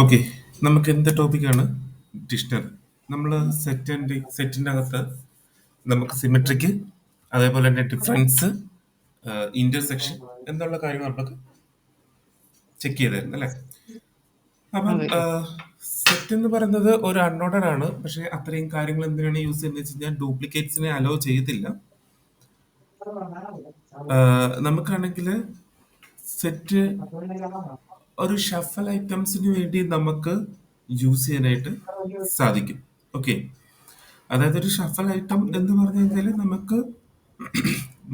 Okay, നമുക്ക് എന്ത് ടോപ്പിക്കാണ്? ഡിക്ഷണറി. നമ്മൾ സെറ്റിൻ്റെ അകത്ത് നമുക്ക് സിമെട്രിക്ക്, അതേപോലെ തന്നെ ഡിഫറൻസ്, ഇന്റർസെക്ഷൻ എന്നുള്ള കാര്യങ്ങൾ നമുക്ക് ചെക്ക് ചെയ്തായിരുന്നു അല്ലേ? അപ്പം അതെ. സെറ്റ് എന്ന് പറയുന്നത് ഒരു അൺഓർഡർ ആണ്, പക്ഷെ അത്രയും കാര്യങ്ങൾ എന്തിനാണ് യൂസ് ചെയ്യുന്നത് വെച്ച് കഴിഞ്ഞാൽ ഡ്യൂപ്ലിക്കേറ്റ്സിനെ അലോ ചെയ്യത്തില്ല. നമുക്കാണെങ്കിൽ സെറ്റ് ഒരു ഷഫൽ ഐറ്റംസിന് വേണ്ടി നമുക്ക് യൂസ് ചെയ്യാനായിട്ട് സാധിക്കും. ഓക്കെ, അതായത് ഒരു ഷഫൽ ഐറ്റം എന്ന് പറഞ്ഞു കഴിഞ്ഞാൽ നമുക്ക്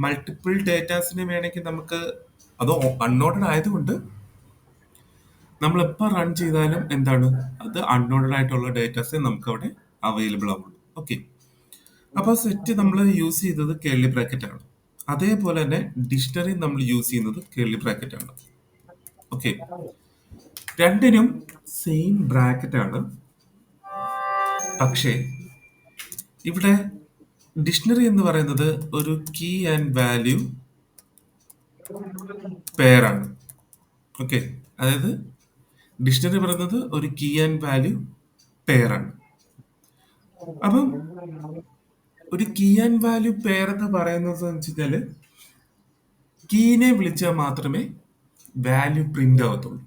മൾട്ടിപ്പിൾ ഡേറ്റാസിനെ വേണമെങ്കിൽ നമുക്ക് അത് അൺഓർഡർ ആയതുകൊണ്ട് നമ്മൾ എപ്പോൾ റൺ ചെയ്താലും എന്താണ് അത് അൺഓർഡർ ആയിട്ടുള്ള ഡേറ്റാസേ നമുക്ക് അവിടെ അവൈലബിൾ ആവുള്ളൂ. ഓക്കെ, അപ്പോൾ സെറ്റ് നമ്മൾ യൂസ് ചെയ്തത് കേർലി ബ്രാക്കറ്റ് ആണ്. അതേപോലെ തന്നെ ഡിക്ഷണറി നമ്മൾ യൂസ് ചെയ്യുന്നത് കേർലി ബ്രാക്കറ്റ് ആണ്. ഓക്കെ, രണ്ടിനും സെയിം ബ്രാക്കറ്റ് ആണ്. പക്ഷേ ഇവിടെ ഡിക്ഷണറി എന്ന് പറയുന്നത് ഒരു കീ ആൻഡ് വാല്യൂ പെയർ ആണ്. ഓക്കെ, അതായത് ഡിക്ഷണറി പറയുന്നത് ഒരു കീ ആൻഡ് വാല്യൂ പെയർ ആണ്. അപ്പം ഒരു കീ ആൻഡ് വാല്യൂ പെയർ എന്ന് പറയുന്നത് വെച്ച് കഴിഞ്ഞാല് കീനെ വിളിച്ചാൽ മാത്രമേ വാല്യൂ പ്രിന്റ് ആവത്തുള്ളൂ.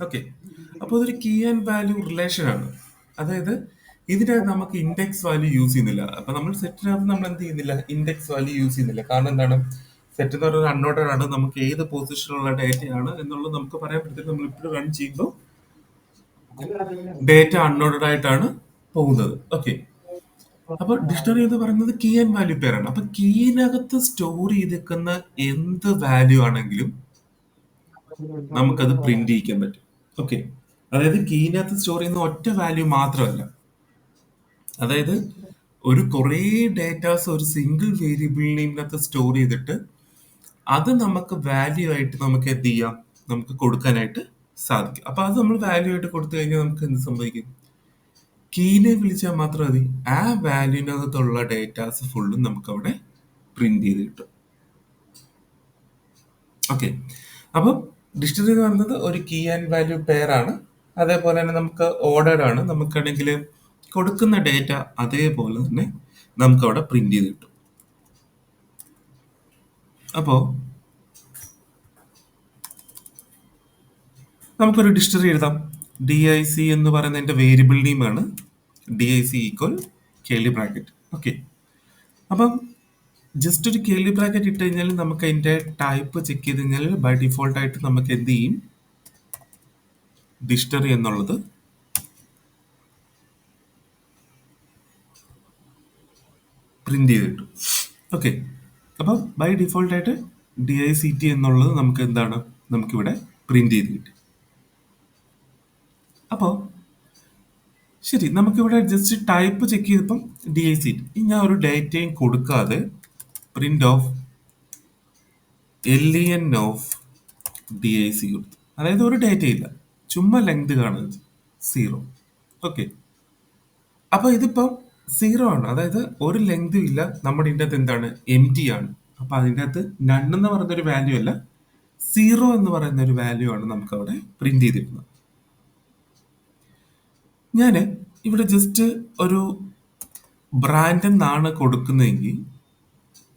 ഓക്കെ, അപ്പോൾ ഇതൊരു കീ ആൻഡ് വാല്യൂ റിലേഷൻ ആണ്. അതായത് ഇതിനകത്ത് നമുക്ക് ഇൻഡെക്സ് വാല്യൂ യൂസ് ചെയ്യുന്നില്ല. അപ്പൊ നമ്മൾ സെറ്റിനകത്ത് നമ്മൾ എന്ത് ചെയ്യുന്നില്ല, ഇൻഡെക്സ് വാല്യൂ യൂസ് ചെയ്യുന്നില്ല. കാരണം എന്താണ്, സെറ്റ് എന്ന് പറയുന്നത് അൺഓർഡർ ആണ്. നമുക്ക് ഏത് പൊസിഷനിലുള്ള ഡേറ്റയാണ് എന്നുള്ളത് നമുക്ക് പറയാൻ പറ്റില്ല. നമ്മൾ ഇപ്പോഴും റൺ ചെയ്യുമ്പോൾ ഡേറ്റ അൺഓർഡർ ആയിട്ടാണ് പോകുന്നത്. ഓക്കെ, അപ്പൊ ഡിക്ഷണറി എന്ന് പറയുന്നത് കീ ആൻഡ് വാല്യൂ പെയർ ആണ്. അപ്പൊ കീനകത്ത് സ്റ്റോർ ചെയ്തേക്കുന്ന എന്ത് വാല്യൂ ആണെങ്കിലും നമുക്കത് പ്രിന്റ് ചെയ്യിക്കാൻ പറ്റും. ഓക്കെ, അതായത് കീനകത്ത് സ്റ്റോർ ചെയ്യുന്ന ഒറ്റ വാല്യൂ മാത്രമല്ല, അതായത് ഒരു കുറേ ഡേറ്റാസ് ഒരു സിംഗിൾ വേരിയബിളിനകത്ത് സ്റ്റോർ ചെയ്തിട്ട് അത് നമുക്ക് വാല്യൂ ആയിട്ട് നമുക്ക് എന്ത് ചെയ്യാം, നമുക്ക് കൊടുക്കാനായിട്ട് സാധിക്കും. അപ്പൊ അത് നമ്മൾ വാല്യൂ ആയിട്ട് കൊടുത്തു കഴിഞ്ഞാൽ നമുക്ക് എന്ത് സംഭവിക്കും, കീനെ വിളിച്ചാൽ മാത്രം മതി, ആ വാല്യൂവിനകത്തുള്ള ഡേറ്റാസ് ഫുള്ളും നമുക്ക് അവിടെ പ്രിന്റ് ചെയ്ത് കിട്ടും. ഓക്കെ, അപ്പം ഡിക്ഷണറി എന്ന് പറയുന്നത് ഒരു കീ ആൻഡ് വാല്യൂ പെയർ ആണ്. അതേപോലെ തന്നെ നമുക്ക് ഓർഡേഡ് ആണ്. നമുക്കാണെങ്കിൽ കൊടുക്കുന്ന ഡേറ്റ അതേപോലെ തന്നെ നമുക്ക് അവിടെ പ്രിന്റ് ചെയ്ത് കിട്ടും. അപ്പോൾ നമുക്കൊരു ഡിക്ഷണറി എഴുതാം. ഡി ഐ സി എന്ന് പറയുന്ന എൻ്റെ വേരിയബിൾ നെയിമാണ്. D I C equal curly bracket. Okay, അപ്പം ജസ്റ്റ് ഒരു കേർലി ബ്രാക്കറ്റ് ഇട്ട് കഴിഞ്ഞാൽ നമുക്ക് അതിൻ്റെ ടൈപ്പ് ചെക്ക് ചെയ്ത് കഴിഞ്ഞാൽ ബൈ ഡിഫോൾട്ട് ആയിട്ട് നമുക്ക് എന്ത് ചെയ്യും, ഡിക്ഷണറി എന്നുള്ളത് പ്രിന്റ് ചെയ്ത് കിട്ടും. ഓക്കെ, അപ്പം ബൈ ഡിഫോൾട്ട് ആയിട്ട് ഡി ഐ സി ടി എന്നുള്ളത് നമുക്ക് എന്താണ്, നമുക്കിവിടെ പ്രിന്റ് ചെയ്ത് കിട്ടും. അപ്പോൾ ശരി, നമുക്കിവിടെ ജസ്റ്റ് ടൈപ്പ് ചെക്ക് ചെയ്തപ്പം ഡി ഐ സി ടി, ഞാൻ ഒരു ഡേറ്റയും കൊടുക്കാതെ print of L E N of D I C കൊടുത്തു. അതായത് ഒരു ഡേറ്റ ഇല്ല, ചുമ്മാ ലെങ്ത് കാണുന്നത് 0. ഓക്കെ, അപ്പൊ ഇതിപ്പം 0 ആണ്. അതായത് ഒരു ലെങ്തും ഇല്ല. നമ്മുടെ ഇതിൻ്റെ അകത്ത് എന്താണ്, എം ടി ആണ്. അപ്പൊ അതിൻ്റെ അകത്ത് നൺ എന്ന് പറയുന്ന ഒരു വാല്യൂ അല്ല, 0 എന്ന് പറയുന്ന ഒരു വാല്യൂ ആണ് നമുക്ക് അവിടെ പ്രിന്റ് ചെയ്തിരുന്നത്. ഞാൻ ഇവിടെ ജസ്റ്റ് ഒരു ബ്രാൻഡ് എന്നാണ് കൊടുക്കുന്നതെങ്കിൽ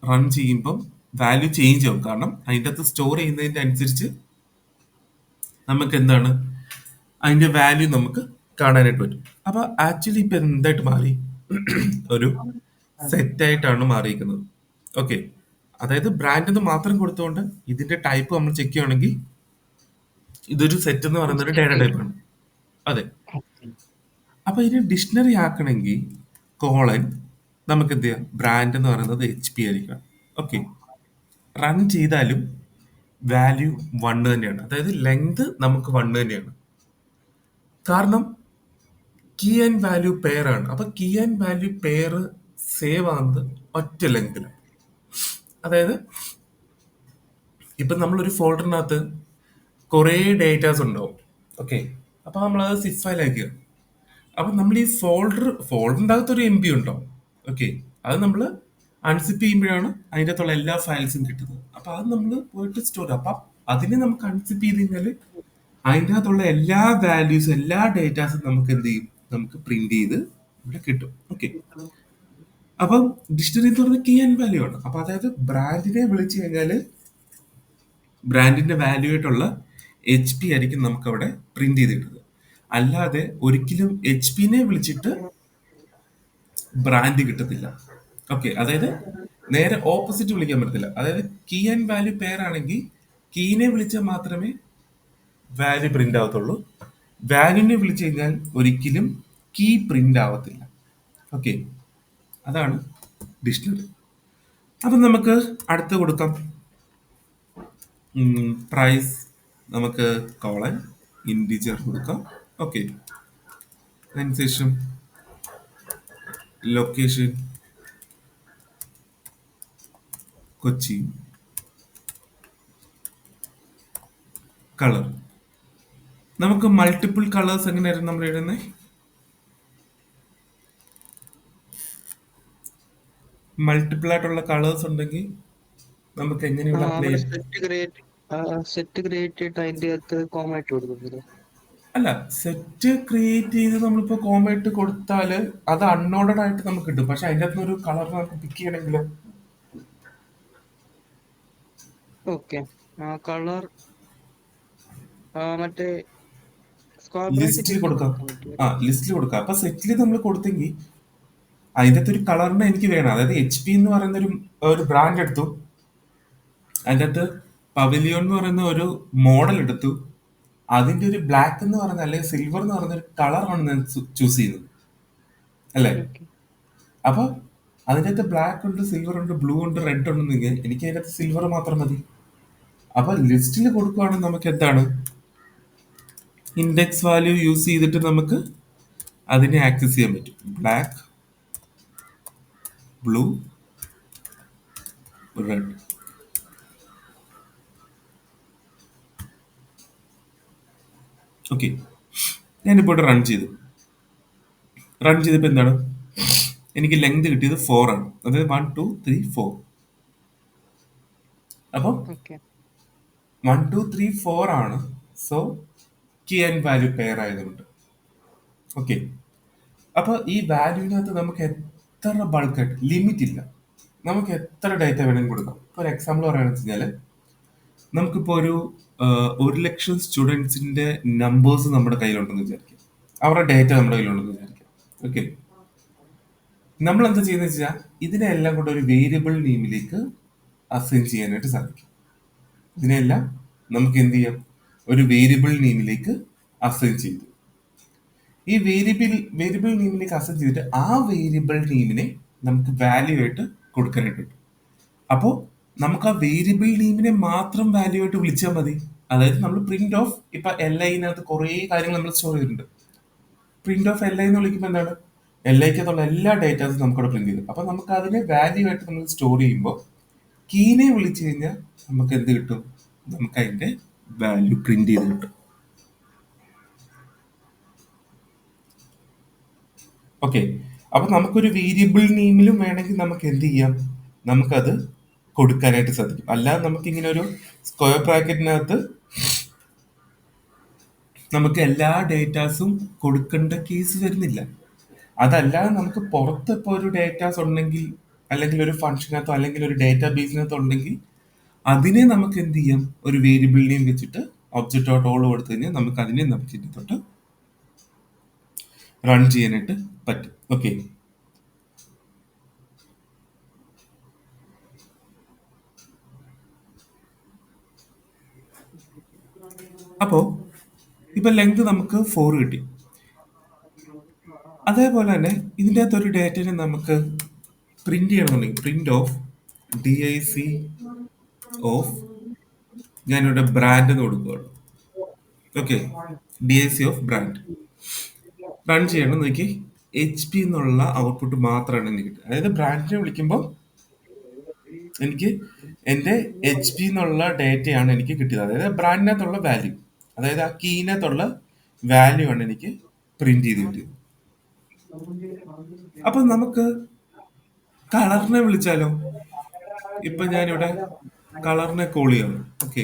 റൺ ചെയ്യുമ്പം വാല്യൂ ചേഞ്ച് ആവും. കാരണം അതിൻ്റെ അകത്ത് സ്റ്റോർ ചെയ്യുന്നതിൻ്റെ അനുസരിച്ച് നമുക്ക് എന്താണ്, അതിന്റെ വാല്യൂ നമുക്ക് കാണാനായിട്ട് പറ്റും. അപ്പൊ ആക്ച്വലി ഇപ്പൊ എന്തായിട്ട് മാറി, ഒരു സെറ്റ് ആയിട്ടാണ് മാറിയിരിക്കുന്നത്. ഓക്കെ, അതായത് ബ്രാൻഡ് എന്ന് മാത്രം കൊടുത്തുകൊണ്ട് ഇതിന്റെ ടൈപ്പ് നമ്മൾ ചെക്ക് ചെയ്യുകയാണെങ്കിൽ ഇതൊരു സെറ്റ് എന്ന് പറയുന്ന ഒരു ഡേറ്റ ടൈപ്പ് ആണ്. അതെ, അപ്പൊ ഇതിന് ഡിക്ഷണറി ആക്കണമെങ്കിൽ കോളൻ നമുക്ക് എന്ത് ചെയ്യാം, ബ്രാൻഡ് എന്ന് പറയുന്നത് HP ആയിരിക്കണം. ഓക്കെ, റൺ ചെയ്താലും വാല്യൂ 1 തന്നെയാണ്. അതായത് ലെങ്ത് നമുക്ക് 1 തന്നെയാണ്. കാരണം കീ ആൻഡ് വാല്യൂ പെയർ ആണ്. അപ്പൊ key and value pair save ആകുന്നത് ഒറ്റ ലെങ്തിലാണ്. അതായത് ഇപ്പൊ നമ്മളൊരു ഫോൾഡറിനകത്ത് കുറേ ഡേറ്റാസ് ഉണ്ടാവും. ഓക്കെ, അപ്പൊ നമ്മളത് സിപ്പ് ഫയൽ ആക്കുക. അപ്പൊ നമ്മൾ ഈ ഫോൾഡറിന്റെ അകത്ത് ഒരു എം ബി ഉണ്ടാവും. ഓക്കെ, അത് നമ്മൾ അൺസിപ്പ് ചെയ്യുമ്പോഴാണ് അതിൻ്റെ അകത്തുള്ള എല്ലാ ഫയൽസും കിട്ടുന്നത്. അപ്പൊ അത് നമ്മൾ പോയിട്ട് സ്റ്റോർ, അപ്പൊ അതിനെ നമുക്ക് അൺസിപ്പ് ചെയ്ത് കഴിഞ്ഞാൽ അതിൻ്റെ അകത്തുള്ള എല്ലാ വാല്യൂസും എല്ലാ ഡേറ്റാസും നമുക്ക് എന്ത് ചെയ്യും, നമുക്ക് പ്രിന്റ് ചെയ്ത് ഇവിടെ കിട്ടും. ഓക്കെ, അപ്പം ഡിക്ഷണറി എന്ന് പറയുന്നത് കീ ആൻഡ് വാല്യൂ ആണ്. അപ്പൊ അതായത് ബ്രാൻഡിനെ വിളിച്ചു കഴിഞ്ഞാൽ ബ്രാൻഡിന്റെ വാല്യൂ ആയിട്ടുള്ള എച്ച് പി ആയിരിക്കും നമുക്ക് അവിടെ പ്രിന്റ് ചെയ്ത് കിട്ടുന്നത്. അല്ലാതെ ഒരിക്കലും എച്ച് പിനെ വിളിച്ചിട്ട് ബ്രാൻഡ് കിട്ടത്തില്ല. ഓക്കെ, അതായത് നേരെ ഓപ്പോസിറ്റ് വിളിക്കാൻ പറ്റത്തില്ല. അതായത് കീ ആൻഡ് വാല്യൂ പെയർ ആണെങ്കിൽ കീനെ വിളിച്ചാൽ മാത്രമേ വാല്യൂ പ്രിന്റ് ആവത്തുള്ളൂ. വാല്യൂനെ വിളിച്ചു കഴിഞ്ഞാൽ ഒരിക്കലും കീ പ്രിന്റ് ആവത്തില്ല. ഓക്കെ, അതാണ് ഡിക്ഷണറി. അപ്പം നമുക്ക് അടുത്ത് കൊടുക്കാം. പ്രൈസ് നമുക്ക് കോളൻ ഇൻഡിജർ കൊടുക്കാം. ഓക്കെ, അതിനുശേഷം ലൊക്കേഷൻ കൊച്ചി, കളർ നമുക്ക് മൾട്ടിപ്പിൾ കളേഴ്സ് എങ്ങനെയായിരുന്നു നമ്മൾ എഴുതുന്നത്? മൾട്ടിപ്പിൾ ആയിട്ടുള്ള കളേഴ്സ് ഉണ്ടെങ്കിൽ നമുക്ക് എങ്ങനെയുള്ള അപ്ലൈ അവിടെ ചെയ്യാം? സെറ്റ് ക്രിയേറ്റ് ചെയ്തിട്ട് അതിന്റെ അകത്ത് കോമ ഇട്ട് കൊടുക്കുന്നില്ല. അല്ല, സെറ്റ് ക്രിയേറ്റ് ചെയ്ത് നമ്മളിപ്പോ കോമ കൊടുത്താല് അത് അൺഓർഡർഡ് ആയിട്ട് നമുക്ക് കിട്ടും. പക്ഷെ അതിൻ്റെ അകത്ത് ഒരു കളർ നമുക്ക് പിക്ക് ചെയ്യണമെങ്കിൽ ഓക്കെ, കളർ മറ്റേ സ്ക്വയർ ബ്രാക്കറ്റ് ലിസ്റ്റിൽ ഇട്ട് കൊടുക്കാം. കൊടുക്കാൻ പറ്റുമോ? ലിസ്റ്റിൽ കൊടുക്കാം. അപ്പൊ സെറ്റിൽ നമ്മൾ കൊടുത്തെങ്കിൽ അതിൻ്റെ അകത്ത് ഒരു കളറിനെ എനിക്ക് വേണം. അതായത് എച്ച് പി എന്ന് പറയുന്ന ഒരു ബ്രാൻഡ് എടുത്തു, അതിൻ്റെ അകത്ത് പവലിയോൺ എന്ന് പറയുന്ന ഒരു മോഡൽ എടുത്തു, അതിന്റെ ഒരു ബ്ലാക്ക് എന്ന് പറയുന്ന അല്ലെങ്കിൽ സിൽവർ എന്ന് പറയുന്ന ഒരു കളറാണ് ഞാൻ ചൂസ് ചെയ്യുന്നത്, അല്ലേ? ഓക്കെ. അപ്പൊ അതിൻ്റെ അകത്ത് ബ്ലാക്ക് ഉണ്ട്, സിൽവർ ഉണ്ട്, ബ്ലൂ ഉണ്ട്, റെഡ് ഉണ്ടെന്നെങ്കിൽ എനിക്ക് അതിൻ്റെ അകത്ത് സിൽവർ മാത്രം മതി. അപ്പൊ ലിസ്റ്റിൽ കൊടുക്കുവാണെങ്കിൽ നമുക്ക് എന്താണ്, ഇൻഡെക്സ് വാല്യൂ യൂസ് ചെയ്തിട്ട് നമുക്ക് അതിനെ ആക്സസ് ചെയ്യാൻ പറ്റും. Black, blue, red. ഓക്കെ, ഞാനിപ്പോൾ ഇവിടെ റൺ ചെയ്തപ്പോൾ എന്താണ്, എനിക്ക് ലെങ്ത് കിട്ടിയത് 4 ആണ്. അതായത് 1 2 3 4. അപ്പം ഓക്കെ. 1 2 3 4 ആണ്. So key and value pair ആയതുകൊണ്ട്. ഓക്കെ, അപ്പൊ ഈ വാല്യൂവിനകത്ത് നമുക്ക് എത്ര ബൾക്കായിട്ട് ലിമിറ്റ് ഇല്ല, നമുക്ക് എത്ര ഡേറ്റ വേണമെങ്കിലും കൊടുക്കാം. ഇപ്പൊ ഒരു എക്സാമ്പിൾ പറയുകയാണെന്ന് വെച്ച് കഴിഞ്ഞാല് നമുക്കിപ്പോ ഒരു 1 ലക്ഷം സ്റ്റുഡൻസിന്റെ നമ്പേഴ്സ് നമ്മുടെ കയ്യിലുണ്ടെന്ന് വിചാരിക്കാം, അവരുടെ ഡേറ്റ നമ്മുടെ കയ്യിലുണ്ടെന്ന് വിചാരിക്കാം. ഓക്കെ, നമ്മൾ എന്താ ചെയ്യുന്നത് വെച്ചാൽ ഇതിനെല്ലാം കൂടെ ഒരു വേരിയബിൾ നെയിമിലേക്ക് അസൈൻ ചെയ്യാനായിട്ട് സാധിക്കും. ഇതിനെല്ലാം നമുക്ക് എന്ത് ചെയ്യാം, ഒരു വേരിയബിൾ നെയിമിലേക്ക് അസൈൻ ചെയ്തു. ഈ വേരിയബിൾ നെയിമിലേക്ക് അസൈൻ ചെയ്തിട്ട് ആ വേരിയബിൾ നെയിമിനെ നമുക്ക് വാല്യൂ ആയിട്ട് കൊടുക്കാനായിട്ട് പറ്റും. അപ്പോൾ നമുക്ക് ആ വേരിയബിൾ നെയിമിനെ മാത്രം വാല്യൂ ആയിട്ട് വിളിച്ചാൽ മതി. അതായത് നമ്മൾ പ്രിന്റ് ഓഫ്, ഇപ്പൊ എൽ ഐനകത്ത് കുറേ കാര്യങ്ങൾ നമ്മൾ സ്റ്റോർ ചെയ്തിട്ടുണ്ട്. പ്രിന്റ് ഓഫ് എൽ ഐ എന്ന് വിളിക്കുമ്പോൾ എന്താണ്, എൽ ഐക്കകത്തുള്ള എല്ലാ ഡേറ്റാസും നമുക്കവിടെ പ്രിന്റ് ചെയ്തു. അപ്പൊ നമുക്ക് അതിനെ വാല്യൂ ആയിട്ട് നമ്മൾ സ്റ്റോർ ചെയ്യുമ്പോൾ കീനെ വിളിച്ചു കഴിഞ്ഞാൽ നമുക്ക് എന്ത് കിട്ടും, നമുക്ക് അതിന്റെ വാല്യൂ പ്രിന്റ് ചെയ്ത് കിട്ടും. ഓക്കെ, അപ്പൊ നമുക്കൊരു വേരിയബിൾ നെയിമിലും വേണമെങ്കിൽ നമുക്ക് എന്ത് ചെയ്യാം, നമുക്കത് കൊടുക്കാനായിട്ട് സാധിക്കും. അല്ലാതെ നമുക്ക് ഇങ്ങനെ ഒരു സ്ക്വയർ ബ്രാക്കറ്റിനകത്ത് നമുക്ക് എല്ലാ ഡേറ്റാസും കൊടുക്കേണ്ട കേസ് വരുന്നില്ല. അതല്ലാതെ നമുക്ക് പുറത്ത് ഇപ്പോൾ ഒരു ഡേറ്റാസ് ഉണ്ടെങ്കിൽ, അല്ലെങ്കിൽ ഒരു ഫംഗ്ഷനകത്തോ അല്ലെങ്കിൽ ഒരു ഡേറ്റാ ബേസിനകത്തോ ഉണ്ടെങ്കിൽ അതിനെ നമുക്ക് എന്ത് ചെയ്യാം, ഒരു വേരിയബിൾ നെയിം വെച്ചിട്ട് ഒബ്ജക്റ്റ് ഡോട്ട് ഓൾ കൊടുത്തു കഴിഞ്ഞാൽ നമുക്ക് അതിനെ നമുക്ക് ഇതിനെ തൊട്ട് റൺ ചെയ്യാനായിട്ട് പറ്റും. ഓക്കെ, അപ്പോൾ ഇപ്പൊ ലെങ്ത് നമുക്ക് 4 കിട്ടി. അതേപോലെ തന്നെ ഇതിൻ്റെ അകത്ത് ഒരു ഡേറ്റനെ നമുക്ക് പ്രിന്റ് ചെയ്യണമെന്നുണ്ടെങ്കിൽ പ്രിന്റ് ഓഫ് DIC ഓഫ്, ഞാനിവിടെ ബ്രാൻഡ് എന്ന് കൊടുക്കുകയാണ്. Okay, DIC of brand run ചെയ്യണം. നോക്കി, HP എന്നുള്ള ഔട്ട്പുട്ട് മാത്രമാണ് എനിക്ക് കിട്ടുക. അതായത് ബ്രാൻഡിനെ വിളിക്കുമ്പോൾ എനിക്ക് എൻ്റെ HP എന്നുള്ള ഡേറ്റയാണ് എനിക്ക് കിട്ടിയത്. അതായത് ബ്രാൻഡിനകത്തുള്ള വാല്യൂ, അതായത് ആ കീനകത്തുള്ള വാല്യൂ ആണ് എനിക്ക് പ്രിന്റ് ചെയ്ത് കിട്ടിയത്. അപ്പൊ നമുക്ക് കളറിനെ വിളിച്ചാലോ? ഇപ്പൊ ഞാനിവിടെ കളറിനെ കോൾ ചെയ്യാണ്. ഓക്കെ,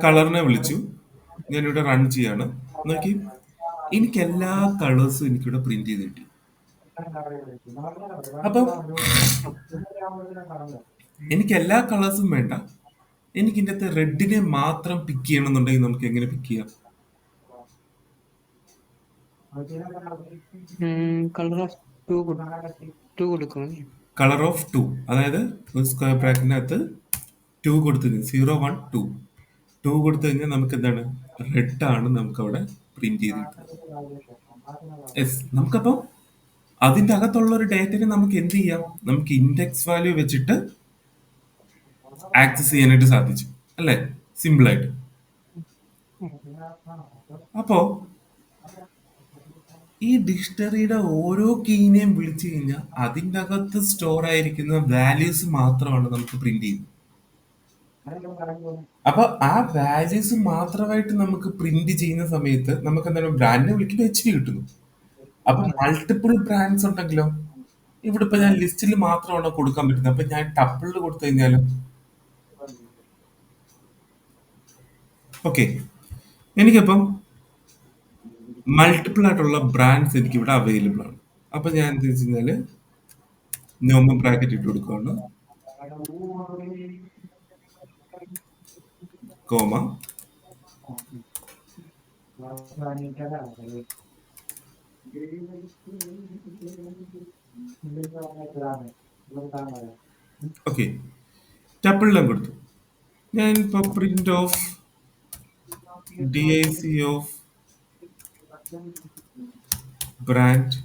കളറിനെ വിളിച്ചു. ഞാനിവിടെ റൺ ചെയ്യാണ്. നോക്കി, എനിക്ക് എല്ലാ കളേഴ്സും എനിക്കിവിടെ പ്രിന്റ് ചെയ്ത് കിട്ടി. അപ്പം എനിക്ക് എല്ലാ കളേഴ്സും വേണ്ട, എനിക്ക് ഇതിന്റെ അകത്ത് റെഡിനെ മാത്രം പിക്ക് ചെയ്യണമെന്നുണ്ടെങ്കിൽ നമുക്ക് എങ്ങനെ പിക്ക് ചെയ്യാം? കളർ ഓഫ് ടു ടു കൊടുക്കണം. കളർ ഓഫ് ടു, അതായത് ഒരു സ്ക്വയർ ബ്രാക്കറ്റിനകത്ത് ടു കൊടുത്തു കഴിഞ്ഞാൽ 0 1 2 ടു കൊടുത്തു കഴിഞ്ഞാൽ നമുക്ക് എന്താണ്, റെഡ് ആണ് നമുക്ക് അവിടെ പ്രിന്റ് ചെയ്ത് കിട്ടുന്നത്. യെസ്, നമുക്കപ്പോ അതിന്റെ അകത്തുള്ള ഒരു ഡേറ്റനെ നമുക്ക് എന്ത് ചെയ്യാം, നമുക്ക് ഇൻഡെക്സ് വാല്യൂ വെച്ചിട്ട് ആക്സസ് ചെയ്യാനായിട്ട് സാധിച്ചു, അല്ലേ? സിമ്പിൾ ആയിട്ട്. അപ്പോ ഈ ഡിക്ഷണറിയുടെ ഓരോ കീനെയും വിളിച്ചു കഴിഞ്ഞാൽ അതിൻ്റെ അകത്ത് സ്റ്റോർ ആയിരിക്കുന്ന വാല്യൂസ് മാത്രമാണ് നമുക്ക് പ്രിന്റ് ചെയ്യുന്നത്. അപ്പൊ ആ വാല്യൂസ് മാത്രമായിട്ട് നമുക്ക് പ്രിന്റ് ചെയ്യുന്ന സമയത്ത് നമുക്ക് എന്താണ്, ബ്രാൻഡിനെ വിളിക്കുമ്പോൾ HP കിട്ടുന്നു. അപ്പൊ മൾട്ടിപ്പിൾ ബ്രാൻഡ്സ് ഉണ്ടെങ്കിലോ, ഇവിടെ ഇപ്പൊ ഞാൻ ലിസ്റ്റിൽ മാത്രമാണ് കൊടുക്കാൻ പറ്റുന്നത്. അപ്പൊ ഞാൻ ടപ്പിളിൽ കൊടുത്തു കഴിഞ്ഞാലും ഓക്കെ, എനിക്കപ്പം മൾട്ടിപ്പിൾ ആയിട്ടുള്ള ബ്രാൻഡ്സ് എനിക്ക് ഇവിടെ അവൈലബിൾ ആണ്. അപ്പൊ ഞാൻ എന്താ വെച്ച് കഴിഞ്ഞാല് നോർമൽ ബ്രാക്കറ്റ് ഇട്ട് കൊടുക്കുകയാണ്, കോമ, ഓക്കെ, ടപ്പിളിലും കൊടുത്തു. ഞാൻ ഇപ്പൊ print of DIC of brand.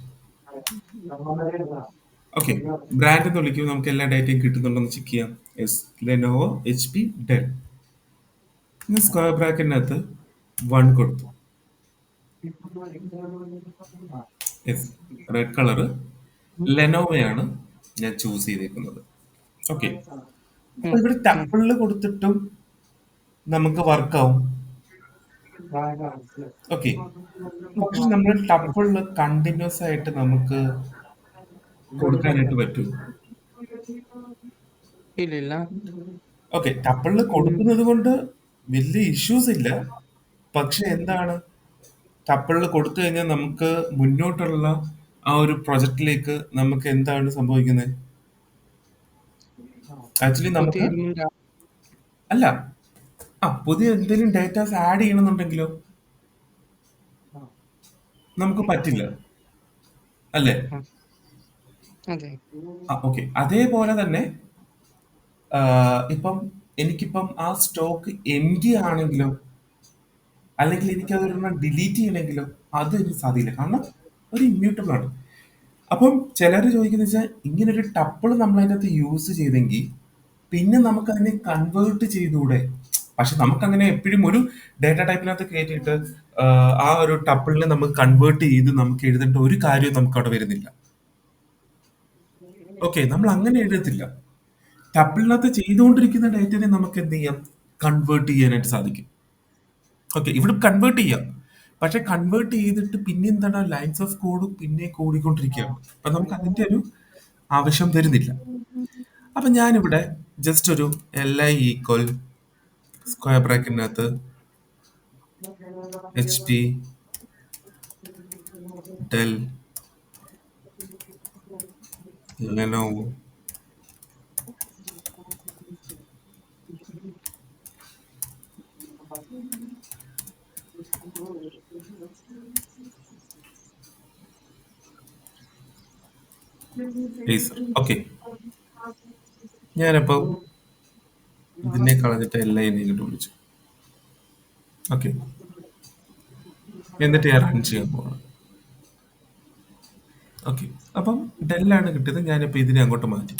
Okay, brand എന്ന് വിളിക്കുമ്പോൾ നമുക്ക് എല്ലാ ഡേറ്റയും കിട്ടുന്നുണ്ടെന്ന് ചെക്ക് ചെയ്യാം. Yes, Lenovo, HP, Dell. Square ബ്രാക്കറ്റിനകത്ത് 1 കൊടുത്തു. യെസ്, റെഡ് കളറ് ലെനോവയാണ് ഞാൻ ചൂസ് ചെയ്തേക്കുന്നത്. ഓക്കെ, അപ്പൊ ഇവിടെ ടപ്പിളിൽ കൊടുത്തിട്ടും നമുക്ക് വർക്കാവും. ഓക്കെ, പക്ഷെ നമ്മൾ ടപ്പിളിൽ കണ്ടിന്യൂസ് ആയിട്ട് നമുക്ക് കൊടുക്കാനായിട്ട് പറ്റും. ഇല്ലില്ല. ഓക്കെ, ടപ്പിളിൽ കൊടുക്കുന്നത് കൊണ്ട് വലിയ ഇഷ്യൂസ് ഇല്ല. പക്ഷെ എന്താണ്, ടപ്പിളിൽ കൊടുത്തു കഴിഞ്ഞാൽ നമുക്ക് മുന്നോട്ടുള്ള ആ ഒരു പ്രൊജക്റ്റിലേക്ക് നമുക്ക് എന്താണ് സംഭവിക്കുന്നത്? ആക്ച്വലി പുതിയ നമുക്ക് അല്ല, പുതിയ എന്തെങ്കിലും ഡേറ്റാസ് ആഡ് ചെയ്യണമെന്നുണ്ടെങ്കിലോ നമുക്ക് പറ്റില്ല, അല്ലേ? അതെ. ഓക്കെ, അതേപോലെ തന്നെ ഇപ്പം എനിക്കിപ്പം ആ സ്റ്റോക്ക് എം ടി ആണെങ്കിലോ, അല്ലെങ്കിൽ എനിക്ക് അതൊരെണ്ണം ഡിലീറ്റ് ചെയ്യണമെങ്കിലോ അത് എനിക്ക് സാധിക്കില്ല, കാരണം ഒരു ഇമ്മ്യൂട്ടബിൾ ആണ്. അപ്പം ചിലർ ചോദിക്കുന്നത് വെച്ചാൽ, ഇങ്ങനെ ഒരു ടപ്പിൾ നമ്മൾ അതിൻ്റെ അകത്ത് യൂസ് ചെയ്തെങ്കിൽ പിന്നെ നമുക്ക് അതിനെ കൺവേർട്ട് ചെയ്തുകൂടെ? പക്ഷെ നമുക്ക് അങ്ങനെ എപ്പോഴും ഒരു ഡേറ്റ ടൈപ്പിനകത്ത് കയറ്റിയിട്ട് ആ ഒരു ടപ്പിളിനെ നമുക്ക് കൺവേർട്ട് ചെയ്ത് നമുക്ക് എഴുതേണ്ട ഒരു കാര്യവും നമുക്ക് അവിടെ വരുന്നില്ല. ഓക്കെ, നമ്മൾ അങ്ങനെ എഴുതത്തില്ല. ടപ്പിളിനകത്ത് ചെയ്തുകൊണ്ടിരിക്കുന്ന ഡേറ്റനെ നമുക്ക് എന്ത് ചെയ്യാം, കൺവേർട്ട് ചെയ്യാനായിട്ട് സാധിക്കും. ഓക്കെ, ഇവിടെ കൺവേർട്ട് ചെയ്യാം, പക്ഷെ കൺവേർട്ട് ചെയ്തിട്ട് പിന്നെ എന്താണ്, ലൈൻസ് ഓഫ് കോഡ് പിന്നെ കൂടിക്കൊണ്ടിരിക്കുകയാണ്. അപ്പൊ നമുക്ക് അതിന്റെ ഒരു ആവശ്യം വരുന്നില്ല. അപ്പൊ ഞാനിവിടെ ജസ്റ്റ് ഒരു LI ഈക്വൽ സ്ക്വയർ ബ്രാക്കറ്റിനകത്ത് HP, Dell, Lenovo, Acer. Okay, ഞാനപ്പോ ഇതിനെ കളഞ്ഞിട്ട് LI ഇങ്ങോട്ട് വിളിച്ചു. ഓക്കെ, എന്നിട്ട് ഞാൻ റൺ ചെയ്യാൻ പോകണം. ഓക്കെ, അപ്പം ഡെല്ലാണ് കിട്ടിയത്. ഞാനിപ്പോൾ ഇതിനെ അങ്ങോട്ട് മാറ്റി,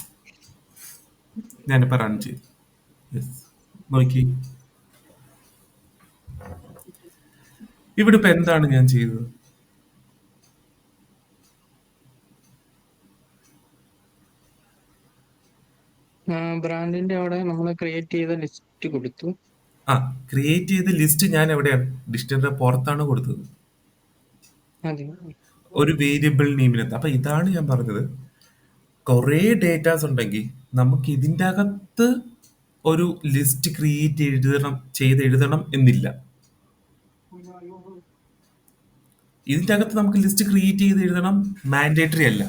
ഞാനിപ്പോൾ റൺ ചെയ്തു. യെസ്, നോക്കി, ഇവിടെ ഇപ്പൊ എന്താണ് ഞാൻ ചെയ്തത്? ബ്രാൻഡിന്റെ അവിടെ നമ്മൾ ക്രിയേറ്റ് ചെയ്ത ലിസ്റ്റ് കൊടുത്തു. ആ ക്രിയേറ്റ് ചെയ്ത ലിസ്റ്റ് ഞാൻ എവിടെയാണ് ഡിക്ഷണറിയുടെ പുറത്താണ് കൊടുത്തത്. അതെ. ഒരു വേരിയബിൾ നെയിമിനകത്ത്. അപ്പൊ ഇതാണ് ഞാൻ പറഞ്ഞത്. കുറേ ഡേറ്റാസ് ഉണ്ടെങ്കിൽ നമുക്ക് ഇതിൻ്റെ അകത്ത് ഒരു ലിസ്റ്റ് ക്രിയേറ്റ് എഴുതണം എന്നില്ല. ഇതിൻ്റെ അകത്ത് നമുക്ക് ലിസ്റ്റ് ക്രിയേറ്റ് ചെയ്ത് എഴുതണം മാൻഡേറ്ററി അല്ല.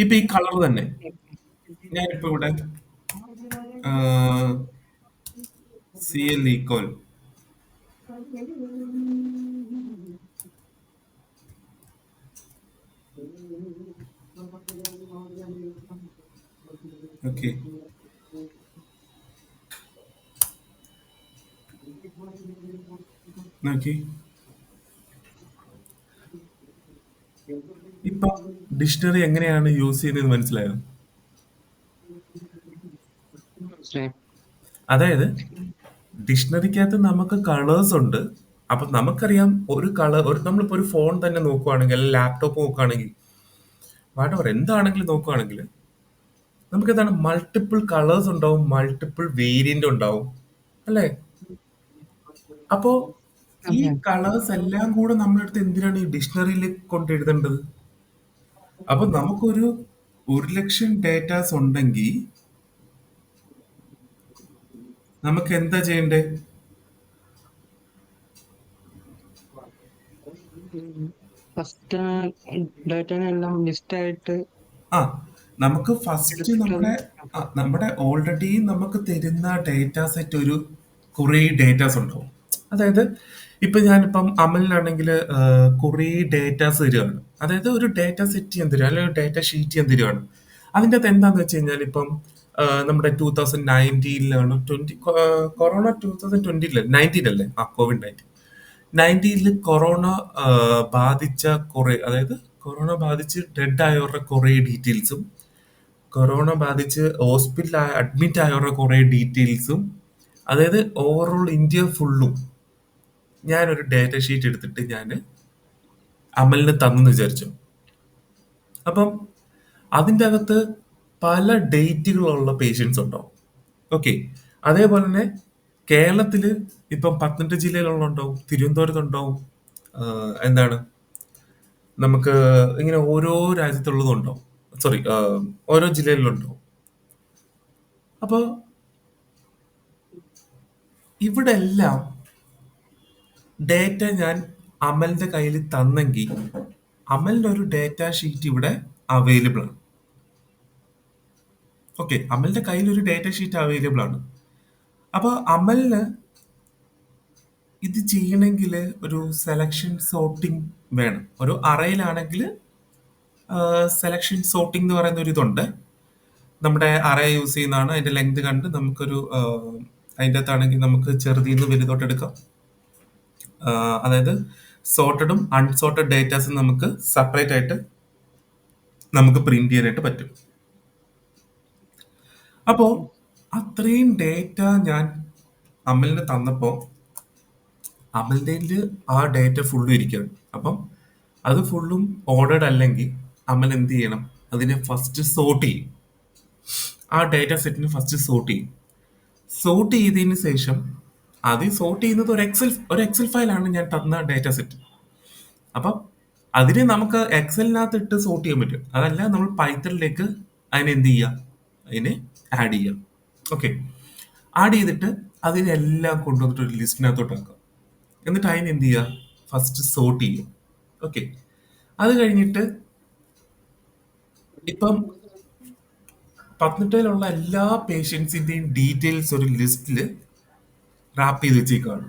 ഇപ്പൊ ഈ കളർ തന്നെ ഞാനിപ്പോ ഇവിടെ സി എൽ ഈക്വൽ ഓക്കെ. നോക്കി ഇപ്പൊ ഡിക്ഷണറി എങ്ങനെയാണ് യൂസ് ചെയ്യുന്നത് മനസ്സിലായോ? മനസ്സിലായി. അതായത് ഡിക്ഷണറിക്കകത്ത് നമുക്ക് കളേഴ്സ് ഉണ്ട്. അപ്പൊ നമുക്കറിയാം ഒരു കളർ ഒരു നമ്മളിപ്പോ ഒരു ഫോൺ തന്നെ നോക്കുവാണെങ്കിൽ അല്ലെങ്കിൽ ലാപ്ടോപ്പ് നോക്കുവാണെങ്കിൽ വാട്ടവർ എന്താണെങ്കിലും നോക്കുവാണെങ്കിൽ നമുക്ക് എന്താണ് മൾട്ടിപ്പിൾ കളേഴ്സ് ഉണ്ടാവും, മൾട്ടിപ്പിൾ വേരിയന്റ് ഉണ്ടാവും അല്ലേ? അപ്പോ ഈ അതെ. കളേഴ്സ് എല്ലാം കൂടെ നമ്മളെടുത്ത് എന്തിനാണ് ഈ ഡിക്ഷണറിയിൽ കൊണ്ട് എഴുതേണ്ടത്? അപ്പൊ നമുക്കൊരു 1,00,000 ഡേറ്റാസ് ഉണ്ടെങ്കിൽ നമുക്ക് എന്താ ചെയ്യണ്ടേ? ഫസ്റ്റ് ഡാറ്റനെല്ലാം ലിസ്റ്റ് ആയിട്ട് ആ നമുക്ക് ഫസ്റ്റ് എടുത്തിട്ട് നമ്മുടെ ഓൾറെഡി നമുക്ക് തരുന്ന ഡേറ്റ സെറ്റ് ഒരു കുറേ ഡേറ്റാസ് ഉണ്ടാവും. അതായത് ഇപ്പൊ ഞാനിപ്പം അമലിനാണെങ്കിൽ കുറേ ഡേറ്റാസ് തരികയാണ്. അതായത് ഒരു ഡേറ്റ സെറ്റ് ഞാൻ തരിക അല്ലെങ്കിൽ ഒരു ഡേറ്റ ഷീറ്റ് ഞാൻ തരികയാണ്. അതിൻ്റെ അകത്ത് എന്താന്ന് വെച്ച് കഴിഞ്ഞാൽ ഇപ്പം നമ്മുടെ 2019 കൊറോണ 2020 അല്ലേ? ആ കോവിഡ് 19 നയൻറ്റീനിൽ കൊറോണ ബാധിച്ച കുറെ, അതായത് കൊറോണ ബാധിച്ച് ഡെഡ് ആയവരുടെ കുറെ ഡീറ്റെയിൽസും കൊറോണ ബാധിച്ച് ഹോസ്പിറ്റലിൽ അഡ്മിറ്റ് ആയവരുടെ കുറെ ഡീറ്റെയിൽസും, അതായത് ഓവറോൾ ഇന്ത്യ ഫുള്ളും ഞാനൊരു ഡേറ്റ ഷീറ്റ് എടുത്തിട്ട് ഞാൻ അമലിന് തന്നെന്ന് വിചാരിച്ചു. അപ്പം അതിൻ്റെ അകത്ത് പല ഡേറ്റുകളുള്ള പേഷ്യൻസ് ഉണ്ടാവും. ഓക്കെ. അതേപോലെ തന്നെ കേരളത്തിൽ ഇപ്പം 15 ജില്ലയിലുള്ള ഉണ്ടാവും, തിരുവനന്തപുരത്തുണ്ടാവും, എന്താണ് നമുക്ക് ഇങ്ങനെ ഓരോ രാജ്യത്തുള്ളതും ഉണ്ടാവും. സോറി, ഓരോ ജില്ലയിലുണ്ടാവും. അപ്പോൾ ഇവിടെ എല്ലാം ഡേറ്റ ഞാൻ അമലിന്റെ കയ്യിൽ തന്നെങ്കിൽ അമലിന്റെ ഒരു ഡേറ്റ ഷീറ്റ് ഇവിടെ അവൈലബിൾ ആണ്. ഓക്കെ, അമലിന്റെ കയ്യിൽ ഒരു ഡേറ്റ ഷീറ്റ് അവൈലബിൾ ആണ്. അപ്പൊ അമലിന് ഇത് ചെയ്യണമെങ്കിൽ ഒരു സെലക്ഷൻ സോർട്ടിങ് വേണം. ഒരു അറയിലാണെങ്കിൽ സെലക്ഷൻ സോർട്ടിംഗ് എന്ന് പറയുന്ന ഒരു ഇതുണ്ട്. നമ്മുടെ അറേ യൂസ് ചെയ്യുന്നതാണ്. അതിന്റെ ലെങ്ത് കണ്ട് നമുക്കൊരു അതിൻ്റെ അകത്താണെങ്കിൽ നമുക്ക് ചെറുതിന്ന് വലുതോട്ട് എടുക്കാം. അതായത് സോർട്ടഡും അൺസോർട്ടഡ് ഡേറ്റാസും നമുക്ക് സെപ്പറേറ്റ് ആയിട്ട് നമുക്ക് പ്രിന്റ് ചെയ്യാനായിട്ട് പറ്റും. അപ്പോൾ അത്രയും ഡേറ്റ ഞാൻ അമലിന് തന്നപ്പോൾ അമലിൻ്റെ ആ ഡേറ്റ ഫുള്ളും ഇരിക്കുകയാണ്. അപ്പം അത് ഫുള്ളും ഓർഡേഡ് അല്ലെങ്കിൽ അമൽ എന്ത് ചെയ്യണം? അതിനെ ഫസ്റ്റ് സോർട്ട് ചെയ്യും. ആ ഡേറ്റ സെറ്റിന് ഫസ്റ്റ് സോർട്ട് ചെയ്യും. സോർട്ട് ചെയ്തതിന് ശേഷം അത് സോർട്ട് ചെയ്യുന്നത് ഒരു എക്സൽ ഫയലാണ് ഞാൻ തന്ന ഡേറ്റ സെറ്റ്. അപ്പം അതിനെ നമുക്ക് എക്സലിനകത്ത് ഇട്ട് സോർട്ട് ചെയ്യാൻ പറ്റും. അതല്ല നമ്മൾ പൈത്തണിലേക്ക് അതിനെ എന്ത് ചെയ്യുക? അതിനെ ആഡ് ചെയ്യാം. ഓക്കെ. ആഡ് ചെയ്തിട്ട് അതിനെല്ലാം കൊണ്ടുവന്നിട്ട് ഒരു ലിസ്റ്റിനകത്തോട്ട് ആക്കുക. എന്നിട്ട് അതിനെ എന്ത് ചെയ്യുക? ഫസ്റ്റ് സോർട്ട് ചെയ്യുക. ഓക്കെ. അത് കഴിഞ്ഞിട്ട് ഇപ്പം പത്തനംതിട്ടയിലുള്ള എല്ലാ പേഷ്യൻസിന്റെയും ഡീറ്റെയിൽസ് ഒരു ലിസ്റ്റിൽ റാപ്പ് ചെയ്ത് വെച്ചേക്കാണ്.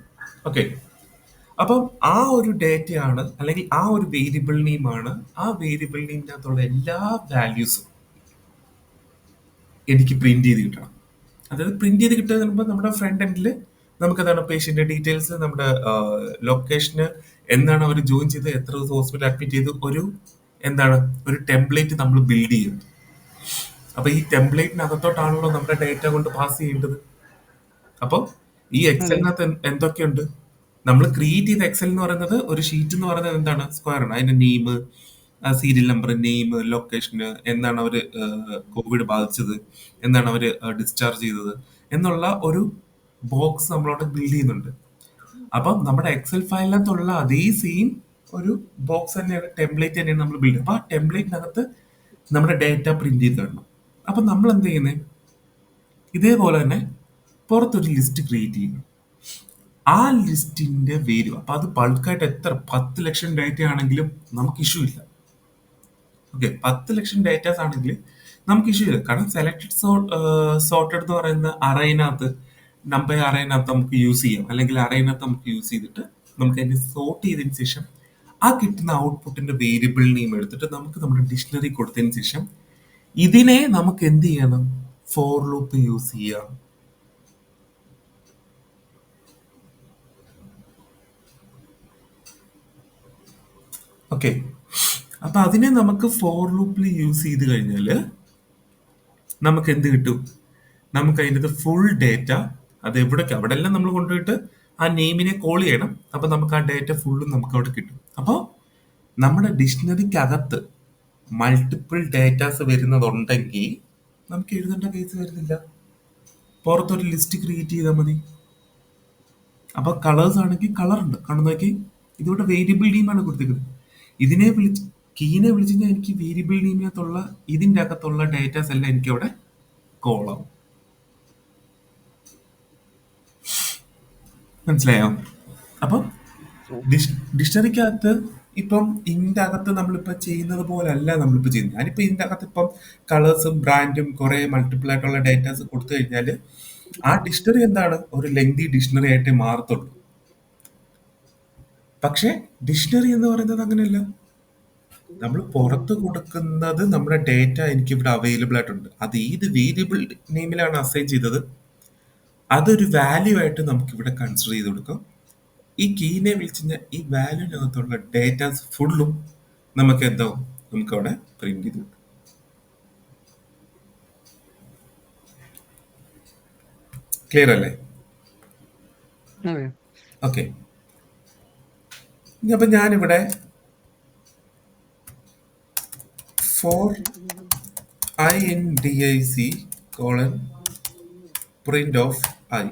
ഓക്കെ. അപ്പം ആ ഒരു ഡേറ്റയാണ് അല്ലെങ്കിൽ ആ ഒരു വേരിയബിൾ നെയിമാണ്. ആ വേരിയബിൾ നെയിമിനകത്തുള്ള എല്ലാ വാല്യൂസും എനിക്ക് പ്രിന്റ് ചെയ്ത് കിട്ടണം. അതായത് പ്രിന്റ് ചെയ്ത് കിട്ടുക എന്ന് പറയുമ്പോൾ നമ്മുടെ ഫ്രണ്ട് എൻഡിൽ നമുക്ക് എന്താണ് പേഷ്യന്റ് ഡീറ്റെയിൽസ്, നമ്മുടെ ലൊക്കേഷന്, എന്താണ് അവർ ജോയിൻ ചെയ്ത്, എത്ര ദിവസം ഹോസ്പിറ്റൽ അഡ്മിറ്റ് ചെയ്ത്, എന്താണ് ഒരു ടെംപ്ലേറ്റ് നമ്മൾ ബിൽഡ് ചെയ്യുന്നത്. അപ്പൊ ഈ ടെംപ്ലേറ്റിനകത്തോട്ടാണല്ലോ നമ്മുടെ ഡേറ്റ കൊണ്ട് പാസ് ചെയ്യേണ്ടത്. അപ്പോൾ ഈ അതെ. എക്സലിനകത്ത് എന്തൊക്കെയുണ്ട്? നമ്മൾ ക്രിയേറ്റ് ചെയ്ത എക്സൽ എന്ന് പറയുന്നത് ഒരു ഷീറ്റ് എന്ന് പറയുന്നത് എന്താണ്? സ്ക്വയർ ആണ്. അതിന്റെ നെയിം, സീരിയൽ നമ്പർ, നെയിം, ലൊക്കേഷന്, എന്നാണ് അവര് കോവിഡ് ബാധിച്ചത്, എന്നാണ് അവര് ഡിസ്ചാർജ് ചെയ്തത് എന്നുള്ള ഒരു ബോക്സ് നമ്മളവിടെ ബിൽഡ് ചെയ്യുന്നുണ്ട്. അപ്പം നമ്മുടെ എക്സൽ ഫയലിനകത്തുള്ള അതേ സെയിം ഒരു ബോക്സ് തന്നെയാണ്, ടെംപ്ലേറ്റ് തന്നെയാണ് നമ്മൾ ബിൽഡ്. അപ്പൊ ആ ടെംപ്ലേറ്റിനകത്ത് നമ്മുടെ ഡേറ്റ പ്രിന്റ് ചെയ്ത് തരണം. അപ്പൊ നമ്മൾ എന്ത് ചെയ്യുന്നത്, ഇതേപോലെ തന്നെ പുറത്തൊരു ലിസ്റ്റ് ക്രിയേറ്റ് ചെയ്യണം. ആ ലിസ്റ്റിന്റെ വേരും അപ്പൊ അത് ബൾക്കായിട്ട് എത്ര 10 ലക്ഷം ഡേറ്റ ആണെങ്കിലും നമുക്ക് ഇഷ്യൂ ഇല്ല. ഓക്കെ, 10 ലക്ഷം ഡേറ്റാസ് ആണെങ്കിൽ നമുക്ക് ഇഷ്യൂ ഇല്ല. കാരണം സെലക്ടഡ് സോർട്ടഡ് എന്ന് പറയുന്ന അറേനകത്ത്, നമ്പർ അറേനകത്ത് നമുക്ക് യൂസ് ചെയ്യാം, അല്ലെങ്കിൽ അറേനകത്ത് നമുക്ക് യൂസ് ചെയ്തിട്ട് നമുക്ക് അതിനെ സോർട്ട് ചെയ്തതിന് ശേഷം ആ കിട്ടുന്ന ഔട്ട്പുട്ടിന്റെ വേരിയബിൾ നെയിം എടുത്തിട്ട് നമുക്ക് നമ്മുടെ ഡിക്ഷണറി കൊടുത്തതിന് ശേഷം ഇതിനെ നമുക്ക് എന്ത് ചെയ്യണം, ഫോർ ലൂപ്പ് യൂസ് ചെയ്യാം. ഓക്കെ, അപ്പൊ അതിനെ നമുക്ക് ഫോർ ലൂപ്പിൽ യൂസ് ചെയ്ത് കഴിഞ്ഞാൽ നമുക്ക് എന്ത് കിട്ടും, നമുക്ക് അതിൻ്റെ ഫുൾ ഡേറ്റ, അത് എവിടേക്ക് അവിടെ എല്ലാം നമ്മൾ കൊണ്ടുപോയിട്ട് ആ നെയിമിനെ കോൾ ചെയ്യണം. അപ്പൊ നമുക്ക് ആ ഡേറ്റ ഫുള്ളും നമുക്ക് അവിടെ കിട്ടും. അപ്പോൾ നമ്മുടെ ഡിക്ഷണറിക്കകത്ത് മൾട്ടിപ്പിൾ ഡേറ്റാസ് വരുന്നതുണ്ടെങ്കിൽ നമുക്ക് എഴുതേണ്ട കേസ് വരുന്നില്ല. പുറത്തൊരു ലിസ്റ്റ് ക്രിയേറ്റ് ചെയ്താൽ മതി. അപ്പൊ കളേഴ്സ് ആണെങ്കിൽ കളർ ഉണ്ട്, കണ്ടു നോക്കി. ഇതിവിടെ വേരിയബിൾ നെയിമാണ് കൊടുത്തിരിക്കുന്നത്. ഇതിനെ വിളിച്ച് കീനെ വിളിച്ച് കഴിഞ്ഞാൽ എനിക്ക് വേരിയബിൾ നെയിമിനകത്തുള്ള ഇതിന്റെ അകത്തുള്ള ഡേറ്റാസ് എല്ലാം എനിക്ക് അവിടെ കോളാവും. മനസ്സിലായോ? അപ്പം ഡിക്ഷണറിക്കകത്ത് ഇപ്പം ഇതിന്റെ അകത്ത് നമ്മളിപ്പോ ചെയ്യുന്നത് പോലെ അല്ല നമ്മളിപ്പോ ചെയ്യുന്നത്. ഞാനിപ്പോ ഇതിന്റെ അകത്ത് ഇപ്പം കളേഴ്സും ബ്രാൻഡും കുറെ മൾട്ടിപ്പിൾ ആയിട്ടുള്ള ഡേറ്റാസ് കൊടുത്തു കഴിഞ്ഞാൽ ആ ഡിക്ഷണറി എന്താണ്, ഒരു ലെങ്തി ഡിക്ഷണറി ആയിട്ട് മാറത്തുള്ളൂ. പക്ഷെ ഡിക്ഷണറി എന്ന് പറയുന്നത് അങ്ങനെയല്ല. നമ്മൾ പുറത്ത് കൊടുക്കുന്നത് നമ്മുടെ ഡേറ്റ എനിക്ക് ഇവിടെ അവൈലബിൾ ആയിട്ടുണ്ട്. അത് ഏത് വേരിയബിൾ നെയിമിലാണ് അസൈൻ ചെയ്തത്, അതൊരു വാല്യൂ ആയിട്ട് നമുക്ക് ഇവിടെ കൺസിഡർ ചെയ്ത് കൊടുക്കാം. ഈ കീനെ വിളിച്ച് കഴിഞ്ഞാൽ ഈ വാല്യൂവിനകത്തുള്ള ഡേറ്റാസ് ഫുള്ളും നമുക്ക് എന്താവും, നമുക്ക് അവിടെ പ്രിന്റ് ചെയ്ത് കിട്ടും. ക്ലിയർ അല്ലേ? അതെ. ഓക്കെ, അപ്പൊ ഞാനിവിടെ ഫോർ INDIC:print of I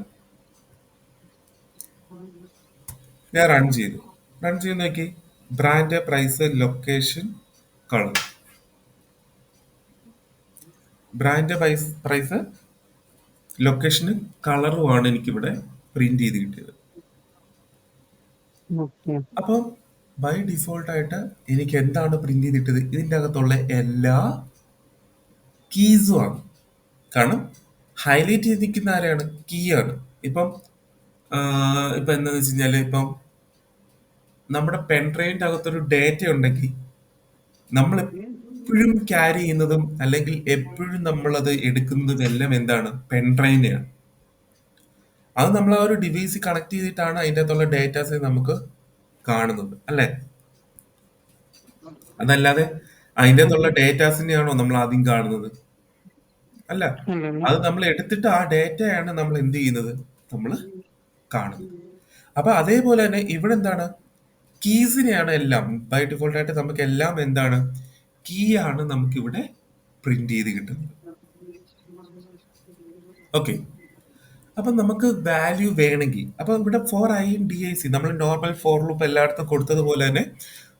ഞാൻ റൺ ചെയ്തു. നോക്കി, brand, price, location, colour. Brand, price, ലൊക്കേഷനും കളറുമാണ് എനിക്കിവിടെ പ്രിന്റ് ചെയ്ത് കിട്ടിയത്. ഓക്കെ. അപ്പം ബൈ ഡിഫോൾട്ട് ആയിട്ട് എനിക്ക് എന്താണ് പ്രിന്റ് ചെയ്തിട്ടത്, ഇതിന്റെ അകത്തുള്ള എല്ലാ കീസും ആണ്. കാരണം ഹൈലൈറ്റ് ചെയ്ത് നിൽക്കുന്ന ആരാണ്, കീ ആണ്. ഇപ്പം ഇപ്പൊ എന്താന്ന് വെച്ച് കഴിഞ്ഞാല്, ഇപ്പം നമ്മുടെ പെൻഡ്രൈവിന്റെ അകത്തൊരു ഡേറ്റ ഉണ്ടെങ്കിൽ നമ്മൾ എപ്പോഴും ക്യാരി ചെയ്യുന്നതും അല്ലെങ്കിൽ എപ്പോഴും നമ്മളത് എടുക്കുന്നതും എല്ലാം എന്താണ്, പെൻഡ്രൈവിനെയാണ്. അത് നമ്മൾ ആ ഒരു ഡിവൈസ് കണക്ട് ചെയ്തിട്ടാണ് അതിൻ്റെ അകത്തുള്ള ഡേറ്റാസ് നമുക്ക് കാണുന്നത്, അല്ലേ? അതല്ലാതെ അതിൻ്റെ അകത്തുള്ള ഡേറ്റാസിനെയാണോ നമ്മൾ ആദ്യം കാണുന്നത്? അല്ല. അല്ലല്ല. അത് നമ്മൾ എടുത്തിട്ട് ആ ഡേറ്റയാണ് നമ്മൾ എന്ത് ചെയ്യുന്നത്, നമ്മൾ കാണുന്നത്. അപ്പൊ അതേപോലെ തന്നെ ഇവിടെ എന്താണ്, കീസിനെയാണ് എല്ലാം ബൈ ഡിഫോൾട്ട് ആയിട്ട് നമുക്ക് എല്ലാം എന്താണ്, കീ ആണ് നമുക്ക് ഇവിടെ പ്രിന്റ് ചെയ്ത് കിട്ടുന്നത്. ഓക്കെ, അപ്പൊ നമുക്ക് വാല്യൂ വേണമെങ്കിൽ, അപ്പൊ ഇവിടെ ഫോർ INDIC നമ്മൾ നോർമൽ ഫോർ ലൂപ്പ് എല്ലായിടത്തും കൊടുത്തതുപോലെ തന്നെ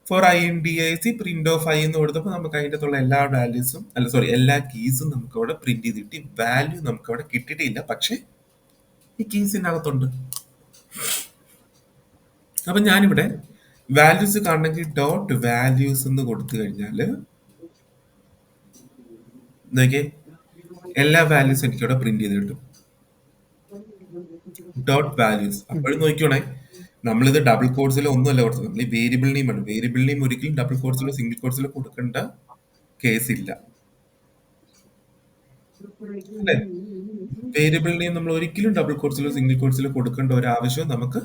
for INDIC print of I എന്ന് കൊടുത്തപ്പോൾ നമുക്ക് അതിൻ്റെ അകത്തുള്ള എല്ലാ വാല്യൂസും, അല്ല സോറി, എല്ലാ കീസും നമുക്ക് അവിടെ പ്രിന്റ് ചെയ്ത് കിട്ടി. വാല്യൂ നമുക്ക് അവിടെ കിട്ടിയിട്ടില്ല, പക്ഷെ ഈ കീസിന്റെ അകത്തുണ്ട്. അപ്പൊ ഞാനിവിടെ വാല്യൂസ് കാണണമെങ്കിൽ ഡോട്ട് വാല്യൂസ് എന്ന് കൊടുത്തു കഴിഞ്ഞാല് നോക്കിയേ, എല്ലാ വാല്യൂസും എനിക്ക് ഇവിടെ പ്രിന്റ് ചെയ്ത് കിട്ടും. Dot values. അപ്പോഴും നോക്കിയോണേ, നമ്മളിത് ഡബിൾ കോഡ്സിലോ ഒന്നുമല്ല കൊടുത്തത്, നമ്മൾ ഈ വേരിയബിൾ നെയിം ആണ്. വേരിയബിൾ നെയിം ഒരിക്കലും ഡബിൾ കോഡ്സിലോ സിംഗിൾ കോഡ്സിലോ കൊടുക്കേണ്ട കേസ് ഇല്ല, അല്ലേ? വേരിയബിൾ നെയിം നമ്മൾ ഒരിക്കലും ഡബിൾ കോഡ്സിലോ സിംഗിൾ കോഡ്സിലോ കൊടുക്കേണ്ട ഒരു ആവശ്യവും നമുക്ക്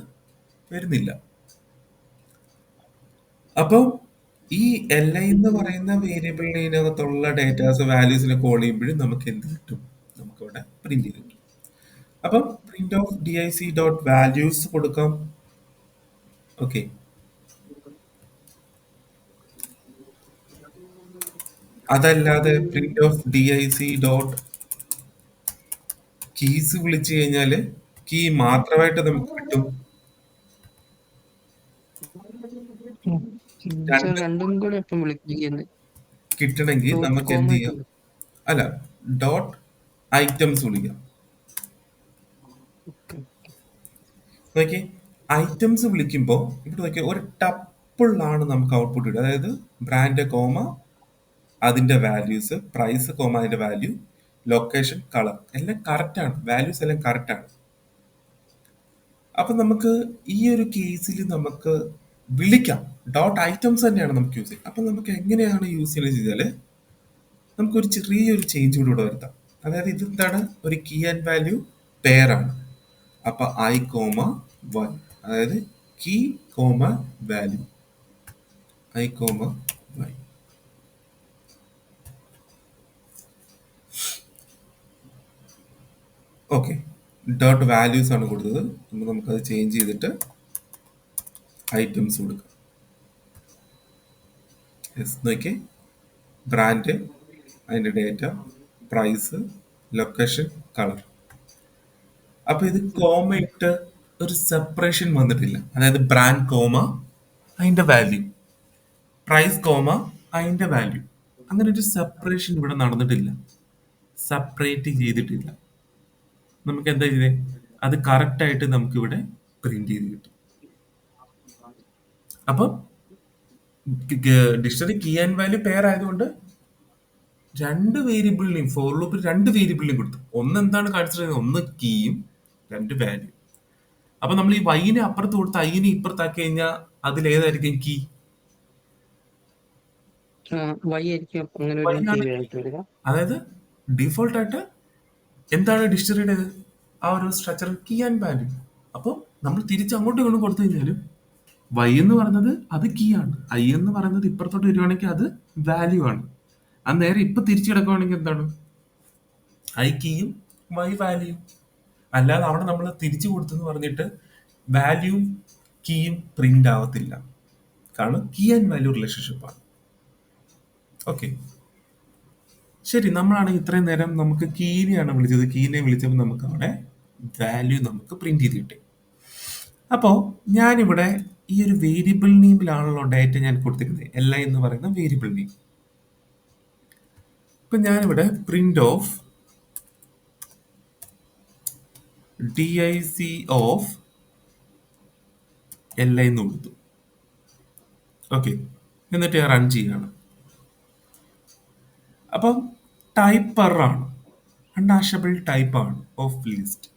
വരുന്നില്ല. അപ്പം ഈ LI എന്ന് പറയുന്ന വേരിയബിൾ നെയിമിനകത്തുള്ള ഡേറ്റാസ് വാല്യൂസിനെ കോൾ ചെയ്യുമ്പോഴും നമുക്ക് എന്ത് കിട്ടും, നമുക്ക് ഇവിടെ പ്രിന്റ് ചെയ്ത് കിട്ടും. അപ്പം പ്രിന്റ് ഓഫ് DIC.values കൊടുക്കാം. ഓക്കെ, അതല്ലാതെ print of DIC dot keys വിളിച്ചു കഴിഞ്ഞാല് കീ മാത്രമായിട്ട് നമുക്ക് കിട്ടും. സാർ രണ്ട് രണ്ടും കൂടെ ഇപ്പം വിളിക്കുന്നത് കിട്ടണമെങ്കിൽ ഡോട്ട് നമുക്ക് കോം എന്ത് ചെയ്യാം? ആയിട്ടുണ്ട്. അല്ല, ഡോട്ട് ഐറ്റംസ് വിളിക്കാം. ഓക്കെ. നോക്കിയേ, ഐറ്റംസ് വിളിക്കുമ്പോൾ ഇവിടെ നോക്കിയാൽ ഒരു ടപ്പിളാണ് നമുക്ക് ഔട്ട്പുട്ട് കിട്ടുക. അതായത് ബ്രാൻഡ് കോമ അതിന്റെ വാല്യൂസ്, പ്രൈസ് കോമ അതിന്റെ വാല്യൂ, ലൊക്കേഷൻ, കളർ എല്ലാം കറക്റ്റ് ആണ്, വാല്യൂസ് എല്ലാം കറക്റ്റ് ആണ്. അപ്പൊ നമുക്ക് ഈ ഒരു കേസിൽ നമുക്ക് വിളിക്കാം, ഡോട്ട് ഐറ്റംസ് തന്നെയാണ് നമുക്ക് യൂസ് ചെയ്യുക. അപ്പൊ നമുക്ക് എങ്ങനെയാണ് യൂസ് ചെയ്യുന്നത് വെച്ചാല് നമുക്കൊരു ചെറിയൊരു ചേഞ്ച് കൂടി ഇവിടെ വരുത്താം. അതായത് ഇതെന്താണ്, ഒരു കീ ആൻഡ് വാല്യൂ പെയറാണ്. അപ്പൊ ഐ കോമ വൈ, അതായത് key comma value, i comma y. Okay, dot values ആണ് കൊടുത്തത്. അപ്പോൾ നമുക്കത് ചേഞ്ച് ചെയ്തിട്ട് ഐറ്റംസ് കൊടുക്കാം. യെസ്, നോക്കിയേ, ബ്രാൻഡ്, അതിൻ്റെ ഡേറ്റ, പ്രൈസ്, ലൊക്കേഷൻ, കളർ. അപ്പൊ ഇത് കോമ ഇട്ട് ഒരു സെപ്പറേഷൻ വന്നിട്ടില്ല. അതായത് ബ്രാൻഡ് കോമ അതിന്റെ വാല്യൂ, പ്രൈസ് കോമ അതിന്റെ വാല്യൂ, അങ്ങനെ ഒരു സെപ്പറേഷൻ ഇവിടെ നടന്നിട്ടില്ല, സെപ്പറേറ്റ് ചെയ്തിട്ടില്ല. നമുക്ക് എന്താ ചെയ്തേ, അത് കറക്റ്റ് ആയിട്ട് നമുക്ക് ഇവിടെ പ്രിന്റ് ചെയ്ത് കിട്ടും. അപ്പൊ dictionary key and value pair ആയതുകൊണ്ട് രണ്ട് വേരിയബിളിനെയും, ഫോർ ലൂപ്പിൽ രണ്ട് വേരിയബിളിനെയും കൊടുത്തു. ഒന്ന് എന്താണ് കൺസിഡർ ചെയ്യുന്നത്, ഒന്ന് കീയും രണ്ട് വാല്യൂ. അപ്പൊ നമ്മൾ ഈ വൈനെ അപ്പുറത്ത് കൊടുത്ത് ഐനെ ഇപ്പുറത്താക്കി കഴിഞ്ഞാൽ അതിലേതായിരിക്കും കീ? വൈ ആയിരിക്കും അങ്ങനെ വൈ ഒരു കീ ആണ്. ആയിട്ട് വരിക. അതായത് ഡിഫോൾട്ട് ആയിട്ട് എന്താണ് ഡിക്ഷണറിയുടെ ആ ഒരു സ്ട്രക്ചർ, കീ ആൻഡ് വാല്യൂ. അപ്പോൾ നമ്മൾ തിരിച്ച് അങ്ങോട്ടും ഇങ്ങോട്ടും കൊടുത്തു കഴിഞ്ഞാലും വൈ എന്ന് പറയുന്നത് അത് കീ ആണ്, ഐ എന്ന് പറയുന്നത് ഇപ്പുറത്തോട്ട് വരുവാണെങ്കിൽ അത് വാല്യൂ ആണ്. അത് നേരെ ഇപ്പൊ തിരിച്ചു കിടക്കുവാണെങ്കിൽ എന്താണ്, ഐ കീയും വൈ വാല്യൂ. അല്ലാതെ അവിടെ നമ്മൾ തിരിച്ചു കൊടുത്തെന്ന് പറഞ്ഞിട്ട് വാല്യൂവും കീയും പ്രിന്റ് ആവത്തില്ല, കാരണം കീ ആൻഡ് വാല്യൂ റിലേഷൻഷിപ്പാണ്. ഓക്കെ, ശരി. നമ്മളാണെങ്കിൽ ഇത്രയും നേരം നമുക്ക് കീനെയാണ് വിളിച്ചത്. കീനെ വിളിച്ചപ്പോൾ നമുക്ക് അവിടെ വാല്യൂ നമുക്ക് പ്രിന്റ് ചെയ്ത് കിട്ടി. അപ്പോൾ ഞാനിവിടെ ഈ ഒരു വേരിയബിൾ നെയിമിലാണല്ലോ ഡേറ്റ ഞാൻ കൊടുത്തിരിക്കുന്നത്, എൽ ഐ എന്ന് പറയുന്ന വേരിയബിൾ നെയിം. ഇപ്പൊ ഞാനിവിടെ print of dic of L I എന്ന് കൊടുത്തു. ഓക്കെ, എന്നിട്ട് ഞാൻ റൺ ചെയ്യാണ്. അപ്പം ടൈപ്പ് ആണ്, അൺആഷബിൾ ടൈപ്പ് ആണ് ഓഫ് ലിസ്റ്റ്.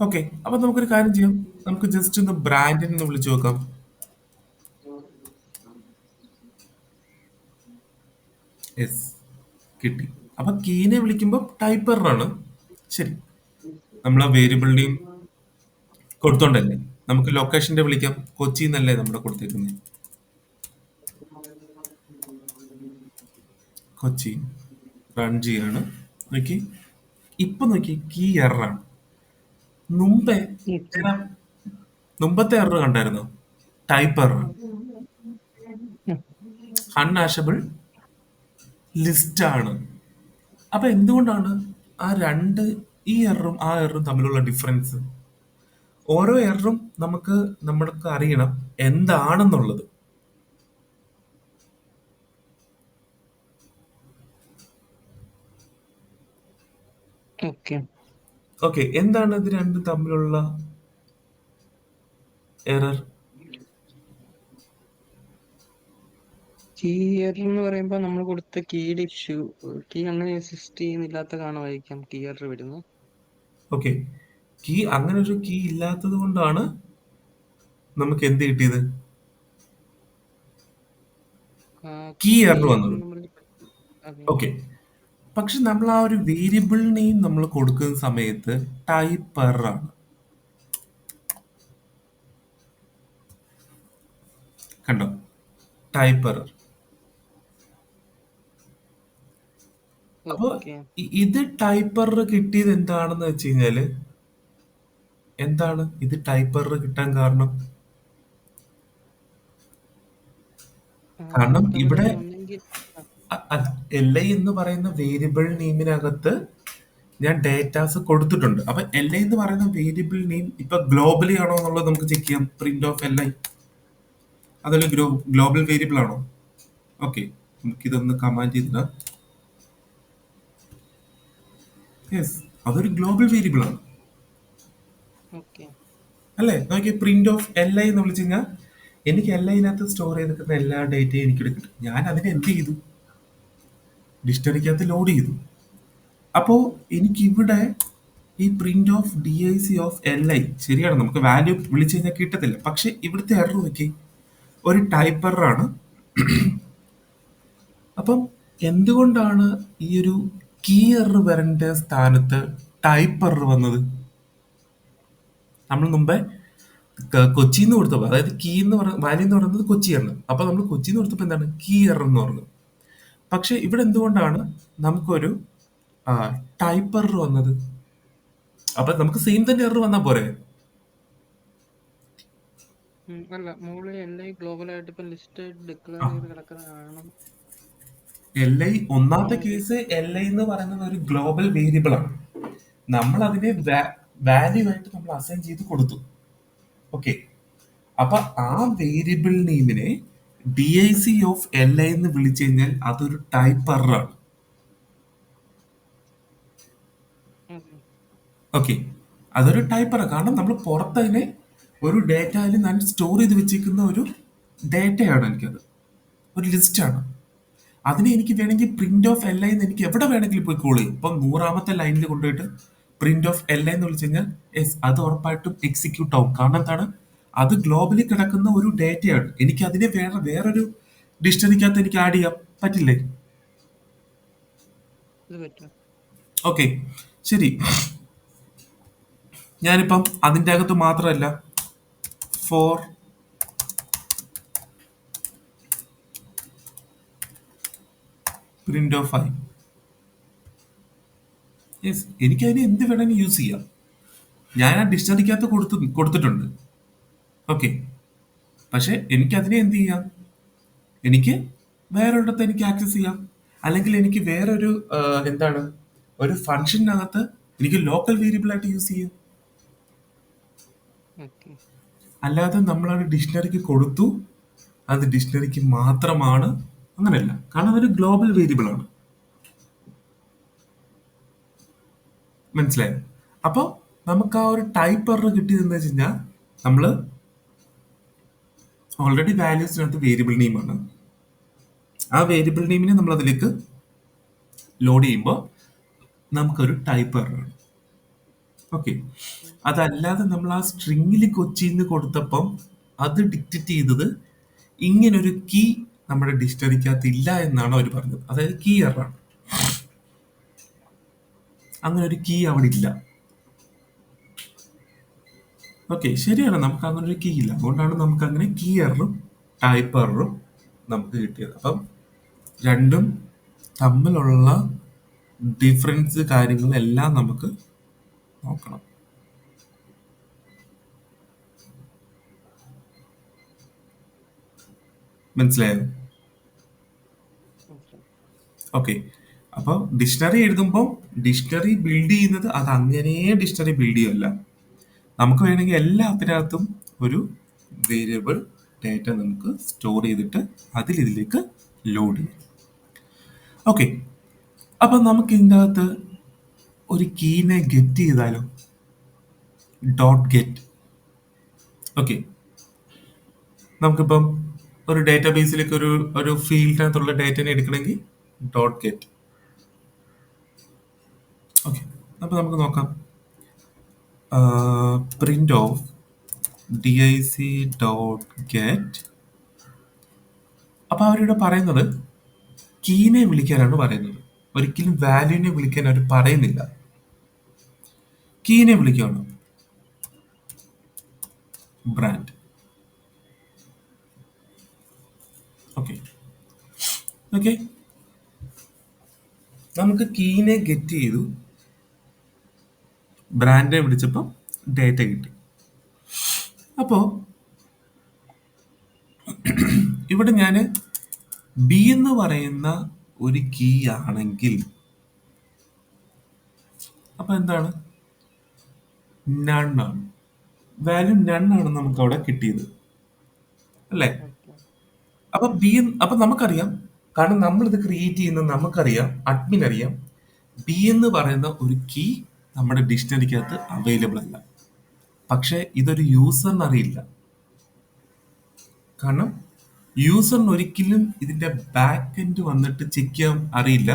ഓക്കെ, അപ്പൊ നമുക്കൊരു കാര്യം ചെയ്യാം, നമുക്ക് ജസ്റ്റ് ഒന്ന് ബ്രാൻഡിനെ ഒന്ന് വിളിച്ചു നോക്കാം. യെസ്, കിട്ടി. അപ്പൊ കീനെ വിളിക്കുമ്പോൾ ടൈപ്പ് ആണ്. ശരി, നമ്മൾ ആ വേരിയബിളിനെയും കൊടുത്തോണ്ടല്ലേ, നമുക്ക് ലൊക്കേഷന്റെ വിളിക്കാം. കൊച്ചി എന്നല്ലേ നമ്മുടെ കൊടുത്തേക്കുന്നത്, കൊച്ചി. റൺ ചെയ്യാണ്. നോക്കി, ഇപ്പൊ നോക്കി, കീ എററാണ്. മുമ്പേ ഓക്കെ. ഞാൻ മുമ്പത്തെ എറർ കണ്ടായിരുന്നോ, ടൈപ്പ് എറർ, അൺആഷബിൾ ലിസ്റ്റ് ആണ്. അപ്പൊ എന്തുകൊണ്ടാണ് ആ രണ്ട്, ഈ എററും ആ എററും തമ്മിലുള്ള ഡിഫറൻസ്? ഓരോ എററും നമ്മൾക്ക് അറിയണം എന്താണെന്നുള്ളത്. ഓക്കെ. ഓക്കെ, എന്താണ് ഇത് രണ്ടും തമ്മിലുള്ള എറർ? കീ എറർ എന്ന് പറയുമ്പോൾ നമ്മൾ കൊടുത്ത കീയുടെ ഇഷ്യൂ, കീ അങ്ങനെ എക്സിസ്റ്റ് ചെയ്യുന്നില്ലാത്ത കാണുമായിരിക്കാം കീ എറർ വരുന്നത്. ഓക്കെ, കീ, അങ്ങനെ ഒരു കീ ഇല്ലാത്തത് കൊണ്ടാണ് നമുക്ക് എന്ത് കിട്ടിയത്, കീ കീ എറർ എറർ വന്നത്. നമ്മൾ അതെ. ഓക്കെ, പക്ഷെ നമ്മൾ ആ ഒരു വേരിയബിളിനെയും നമ്മൾ കൊടുക്കുന്ന സമയത്ത് ടൈപ്പ് എറർ ആണ്. കണ്ടോ, ടൈപ്പ് എറർ. അപ്പൊ ഓക്കെ. ഇത് ടൈപ്പ് എറർ കിട്ടിയത് എന്താണെന്ന് വെച്ച് കഴിഞ്ഞാല്, എന്താണ് ഇത് ടൈപ്പ് എറർ കിട്ടാൻ കാരണം? കാരണം അതവിടെ ഇവിടെ ഒന്നെങ്കിൽ എൽ ഐ എന്ന് പറയുന്ന വേരിയബിൾ നെയിമിനകത്ത് ഞാൻ ഡേറ്റാസ് കൊടുത്തിട്ടുണ്ട്. അപ്പൊ എൽ ഐ എന്ന് പറയുന്ന വേരിയബിൾ നെയിം ഇപ്പൊ ഗ്ലോബലി ആണോ എന്നുള്ളത് നമുക്ക് ചെക്ക് ചെയ്യാം. പ്രിന്റ് ഓഫ് എൽ ഐ അതൊരു ഗ്ലോബൽ വേരിയബിൾ ആണോ? ഓക്കെ, നമുക്കിതൊന്ന് കമാൻഡ് ചെയ്തിടാം. യെസ്, അതൊരു ഗ്ലോബൽ വേരിയബിൾ ആണ് ഓക്കെ. അല്ലേ? നോക്കിയ പ്രിന്റ് ഓഫ് എൽ ഐ എന്ന് വിളിച്ചു കഴിഞ്ഞാൽ എനിക്ക് എൽ ഐനകത്ത് സ്റ്റോർ ചെയ്തിരിക്കുന്ന എല്ലാ ഡേറ്റയും എനിക്ക് കിട്ടും. ഞാൻ അതിനെ എന്ത് ചെയ്തു? ഡിക്ഷണറിക്കകത്ത് ലോഡ് ചെയ്തു. അപ്പോ എനിക്കിവിടെ ഈ print of D I C of L I ശരിയാണ്, നമുക്ക് വാല്യൂ വിളിച്ചു കഴിഞ്ഞാൽ കിട്ടത്തില്ല. പക്ഷെ ഇവിടുത്തെ എറർ നോക്കി, ഒരു ടൈപ്പ് എറർ ആണ്. അപ്പം എന്തുകൊണ്ടാണ് ഈ ഒരു കീ എറർ വരേണ്ട സ്ഥാനത്ത് ടൈപ്പ് എറർ വന്നത്? നമ്മൾ മുമ്പേ കൊച്ചിന്ന് കൊടുത്തപ്പോൾ, അതായത് കീ എന്ന് പറഞ്ഞ വാല്യൂ എന്ന് പറയുന്നത് കൊച്ചിയാണ്. അപ്പൊ നമ്മൾ കൊച്ചിന്ന് കൊടുത്തപ്പോൾ എന്താണ് കീ എറർ എന്ന് പറഞ്ഞത്. പക്ഷെ ഇവിടെ എന്തുകൊണ്ടാണ് നമുക്കൊരു ടൈപ്പ് എറർ വന്നത്? അപ്പൊ നമുക്ക് സെയിം തന്നെ എറർ വന്നാൽ പോരെ? അല്ല, മുകളിൽ എല്ലാം ഗ്ലോബലായിട്ട് ഇപ്പം ലിസ്റ്റ് ഡിക്ലെയർ ആ, ചെയ്ത് കിടക്കുന്ന കാണണം. എൽ ഐ ഒന്നാമത്തെ അല്ലെങ്കിൽ കേസ്, എൽ ഐ എന്ന് പറയുന്നത് ഒരു ഗ്ലോബൽ വേരിയബിൾ ആണ്. നമ്മൾ അതിനെ വാല്യൂ ആയിട്ട് നമ്മൾ അസൈൻ ചെയ്ത് കൊടുത്തു. ഓക്കെ, അപ്പൊ ആ വേരിയബിൾ നെയിമിനെ D I C of L I എന്ന് വിളിച്ചു കഴിഞ്ഞാൽ അതൊരു ടൈപ്പ് എറർ ആണ്. ഓക്കെ. ഓക്കെ, അതൊരു ടൈപ്പ് എറർ. കാരണം നമ്മൾ പുറത്തതിനെ ഒരു ഡേറ്റയിൽ ഞാൻ സ്റ്റോർ ചെയ്ത് വെച്ചിരിക്കുന്ന ഒരു ഡേറ്റയാണ് എനിക്കത്, ഒരു ലിസ്റ്റാണ്. അതിനെ എനിക്ക് വേണമെങ്കിൽ പ്രിന്റ് ഓഫ് എൽ ഐ എന്ന് എനിക്ക് എവിടെ വേണമെങ്കിലും പോയി കോൾ ചെയ്യും. ഇപ്പം 100ാമത്തെ ലൈനിൽ കൊണ്ടുപോയിട്ട് പ്രിന്റ് ഓഫ് എൽ ഐ എന്ന് വിളിച്ചു കഴിഞ്ഞാൽ യെസ്, അത് ഉറപ്പായിട്ടും എക്സിക്യൂട്ട് ആവും. കാരണം എന്താണ്, അത് ഗ്ലോബലി കിടക്കുന്ന ഒരു ഡേറ്റയാണ്. എനിക്ക് അതിനെ വേറൊരു ഡിക്ഷണറിക്കകത്ത് എനിക്ക് ആഡ് ചെയ്യാൻ പറ്റില്ലേ? ഇത് പറ്റും. ഓക്കെ, ശരി. ഞാനിപ്പം അതിൻ്റെ അകത്ത് മാത്രമല്ല, for print of I, yes, എനിക്ക് അതിനെ എന്ത് വേണമെങ്കിലും യൂസ് ചെയ്യാം. ഞാൻ ആ ഡിക്ഷണറിക്കകത്ത് കൊടുത്തിട്ടുണ്ട്. ഓക്കെ, പക്ഷെ എനിക്ക് അതിനെ എന്ത് ചെയ്യാം? എനിക്ക് വേറൊരിടത്ത് എനിക്ക് ആക്സസ് ചെയ്യാം. അല്ലെങ്കിൽ എനിക്ക് വേറൊരു എന്താണ്, ഒരു ഫംഗ്ഷനകത്ത് എനിക്ക് ലോക്കൽ വേരിയബിൾ ആയിട്ട് യൂസ് ചെയ്യാം. ഓക്കെ. അല്ലാതെ നമ്മളത് ഡിക്ഷണറിക്ക് കൊടുത്തു, അത് ഡിക്ഷണറിക്ക് മാത്രമാണ്, അങ്ങനെയല്ല. കാരണം അതൊരു ഗ്ലോബൽ വേരിയബിൾ ആണ്. മനസ്സിലായോ? അപ്പോൾ നമുക്ക് ആ ഒരു ടൈപ്പ് എറർ കിട്ടിയതെന്ന് വെച്ച് കഴിഞ്ഞാൽ നമ്മൾ ഓൾറെഡി വാല്യൂസിനകത്ത് വേരിയബിൾ നെയിമാണ്. ആ വേരിയബിൾ നെയിമിനെ നമ്മൾ അതിലേക്ക് ലോഡ് ചെയ്യുമ്പോൾ നമുക്കൊരു ടൈപ്പ് എറർ ആണ്. ഓക്കെ, അതല്ലാതെ നമ്മൾ ആ സ്ട്രിങ്ങിൽ കൊച്ചിന്ന് കൊടുത്തപ്പം അത് ഡിക്റ്റേറ്റ് ചെയ്തത് ഇങ്ങനൊരു കീ നമ്മുടെ ഡിക്ഷണറിക്കകത്ത് ഇല്ല എന്നാണ് അവർ പറഞ്ഞത്. അതായത് കീ എററാണ്, അങ്ങനെ ഒരു കീ അവിടെ ഇല്ല. ഓക്കെ, ശരിയാണ്, നമുക്ക് അങ്ങനെ ഒരു കീ ഇല്ല. അതുകൊണ്ടാണ് നമുക്ക് അങ്ങനെ കീ എററും ടൈപ്പ് എററും നമുക്ക് കിട്ടിയത്. അപ്പം രണ്ടും തമ്മിലുള്ള ഡിഫറൻസ് കാര്യങ്ങളെല്ലാം നമുക്ക് നോക്കണം. മനസ്സിലായോ? മനസ്സിലായി. ഓക്കെ, അപ്പോൾ ഡിക്ഷണറി എഴുതുമ്പോൾ ഡിക്ഷണറി ബിൽഡ് ചെയ്യുന്നത് അത് അങ്ങനെ ഡിക്ഷണറി ബിൽഡ് ചെയ്യുമല്ല. നമുക്ക് വേണമെങ്കിൽ എല്ലാത്തിനകത്തും ഒരു വേരിയബിൾ ഡേറ്റ നമുക്ക് സ്റ്റോർ ചെയ്തിട്ട് ഇതിലേക്ക് ലോഡ് ചെയ്യും. ഓക്കെ, അപ്പം നമുക്ക് ഇതിൻ്റെ അകത്ത് ഒരു കീനെ ഗെറ്റ് ചെയ്താലോ? Dot get. ഓക്കെ, നമുക്കിപ്പം ഒരു ഡേറ്റാബേസിലേക്ക് ഒരു ഫീൽഡിനകത്തുള്ള ഡേറ്റനെ എടുക്കണമെങ്കിൽ ഡോട്ട് ഗെറ്റ്. ഓക്കെ, അപ്പോൾ നമുക്ക് നോക്കാം. Print of dic dot get. അപ്പോൾ അവരിവിടെ പറയുന്നത് കീനെ വിളിക്കാനാണ് പറയുന്നത്. ഒരിക്കലും വാല്യൂനെ വിളിക്കാൻ അവർ പറയുന്നില്ല, കീനെ വിളിക്കുകയാണ്. ബ്രാൻഡ്. ഓക്കെ, ഓക്കെ, നമുക്ക് കീനെ ഗെറ്റ് ചെയ്തു, ബ്രാൻഡിനെ വിളിച്ചപ്പോൾ ഡേറ്റ കിട്ടി. അപ്പോൾ ഇവിടെ ഞാൻ ബി എന്ന് പറയുന്ന ഒരു കീ ആണെങ്കിൽ അപ്പൊ എന്താണ്? നൺ ആണ്. വാല്യൂ നൺ ആണ് നമുക്ക് അവിടെ കിട്ടിയത്, അല്ലേ? ഓക്കെ. അപ്പൊ ബി, അപ്പൊ നമുക്കറിയാം, കാരണം നമ്മൾ ഇത് ക്രിയേറ്റ് ചെയ്യുന്ന നമുക്കറിയാം, അഡ്മിൻ അറിയാം, ബി എന്ന് പറയുന്ന ഒരു കീ നമ്മുടെ ഡിക്ഷണറിക്കകത്ത് അവൈലബിൾ അല്ല. പക്ഷെ ഇതൊരു യൂസറിന് അറിയില്ല. കാരണം യൂസറിന് ഒരിക്കലും ഇതിന്റെ ബാക്ക് എൻഡ് വന്നിട്ട് ചെക്ക് ചെയ്യാൻ അറിയില്ല.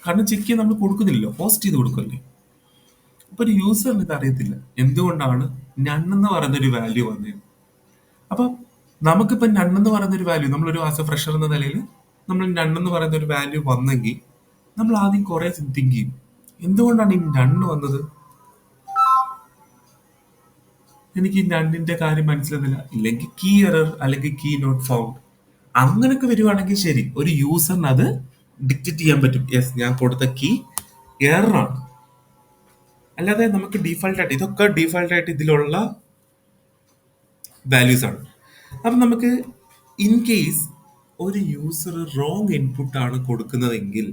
കാരണം ചെക്ക് ചെയ്യാൻ നമ്മൾ കൊടുക്കുന്നില്ലല്ലോ, പോസ്റ്റ് ചെയ്ത് കൊടുക്കല്ലേ. അപ്പൊ ഒരു യൂസറിന് ഇത് അറിയത്തില്ല എന്തുകൊണ്ടാണ് നൺ എന്ന് പറയുന്ന ഒരു വാല്യൂ വന്നത്. അപ്പൊ നമുക്കിപ്പോ നൺ എന്ന് പറയുന്ന ഒരു വാല്യൂ, നമ്മളൊരു ആസ് എ ഫ്രഷർ എന്ന നിലയിൽ നമ്മൾ നൺ എന്ന് പറയുന്ന ഒരു വാല്യൂ വന്നെങ്കിൽ നമ്മൾ ആദ്യം കുറെ തിങ്ക് ചെയ്യും, എന്തുകൊണ്ടാണ് ഈ നണ്ണ് വന്നത്. എനിക്ക് ഈ നണ്ണിന്റെ കാര്യം മനസ്സിലാകുന്നില്ല, ഇല്ലെങ്കിൽ കീ എറർ അല്ലെങ്കിൽ കീ നോട്ട് ഫൗണ്ട് അങ്ങനെയൊക്കെ വരുവാണെങ്കിൽ ശരി, ഒരു യൂസറിന് അത് ഡിക്റ്റേറ്റ് ചെയ്യാൻ പറ്റും, യെസ് ഞാൻ കൊടുത്ത കീ എറർ ആണ്. അല്ലാതെ നമുക്ക് ഡീഫാൾട്ട് ആയിട്ട് ഇതൊക്കെ ഡീഫാൾട്ട് ആയിട്ട് ഇതിലുള്ള വാല്യൂസ് ആണ്. അപ്പൊ നമുക്ക് ഇൻ കേസ് ഒരു യൂസർ റോങ് ഇൻപുട്ട് ആണ് കൊടുക്കുന്നതെങ്കിൽ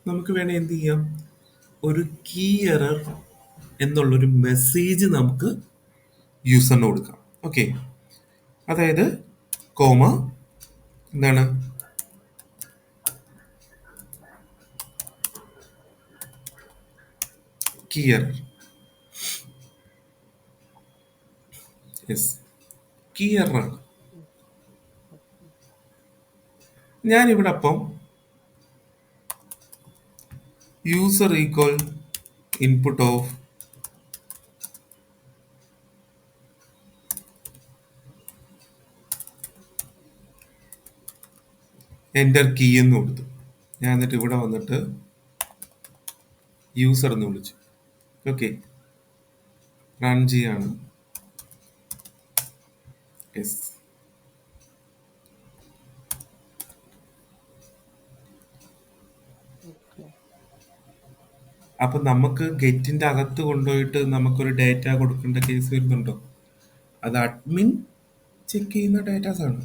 നമുക്ക് വേണേ എന്ത് ചെയ്യാം, ഒരു കീ എറർ എന്നുള്ളൊരു മെസ്സേജ് നമുക്ക് യൂസറിന് കൊടുക്കാം. ഓക്കെ, അതായത് കോമ എന്താണ്, key error. Yes, key error ആണ്. ഞാനിവിടെ അപ്പം user equal input of enter key എന്ന് കൊടുത്തു. ഞാൻ എന്നിട്ട് ഇവിടെ വന്നിട്ട് യൂസർ എന്ന് വിളിച്ചു. ഓക്കെ, റൺ ചെയ്യാണ്. Yes, okay. അപ്പൊ നമുക്ക് ഗെറ്റിന്റെ അകത്ത് കൊണ്ടുപോയിട്ട് നമുക്കൊരു ഡേറ്റ കൊടുക്കേണ്ട കേസ് വരുന്നുണ്ടോ? അത് അഡ്മിൻ ചെക്ക് ചെയ്യുന്ന ഡേറ്റാസ് ആണ്.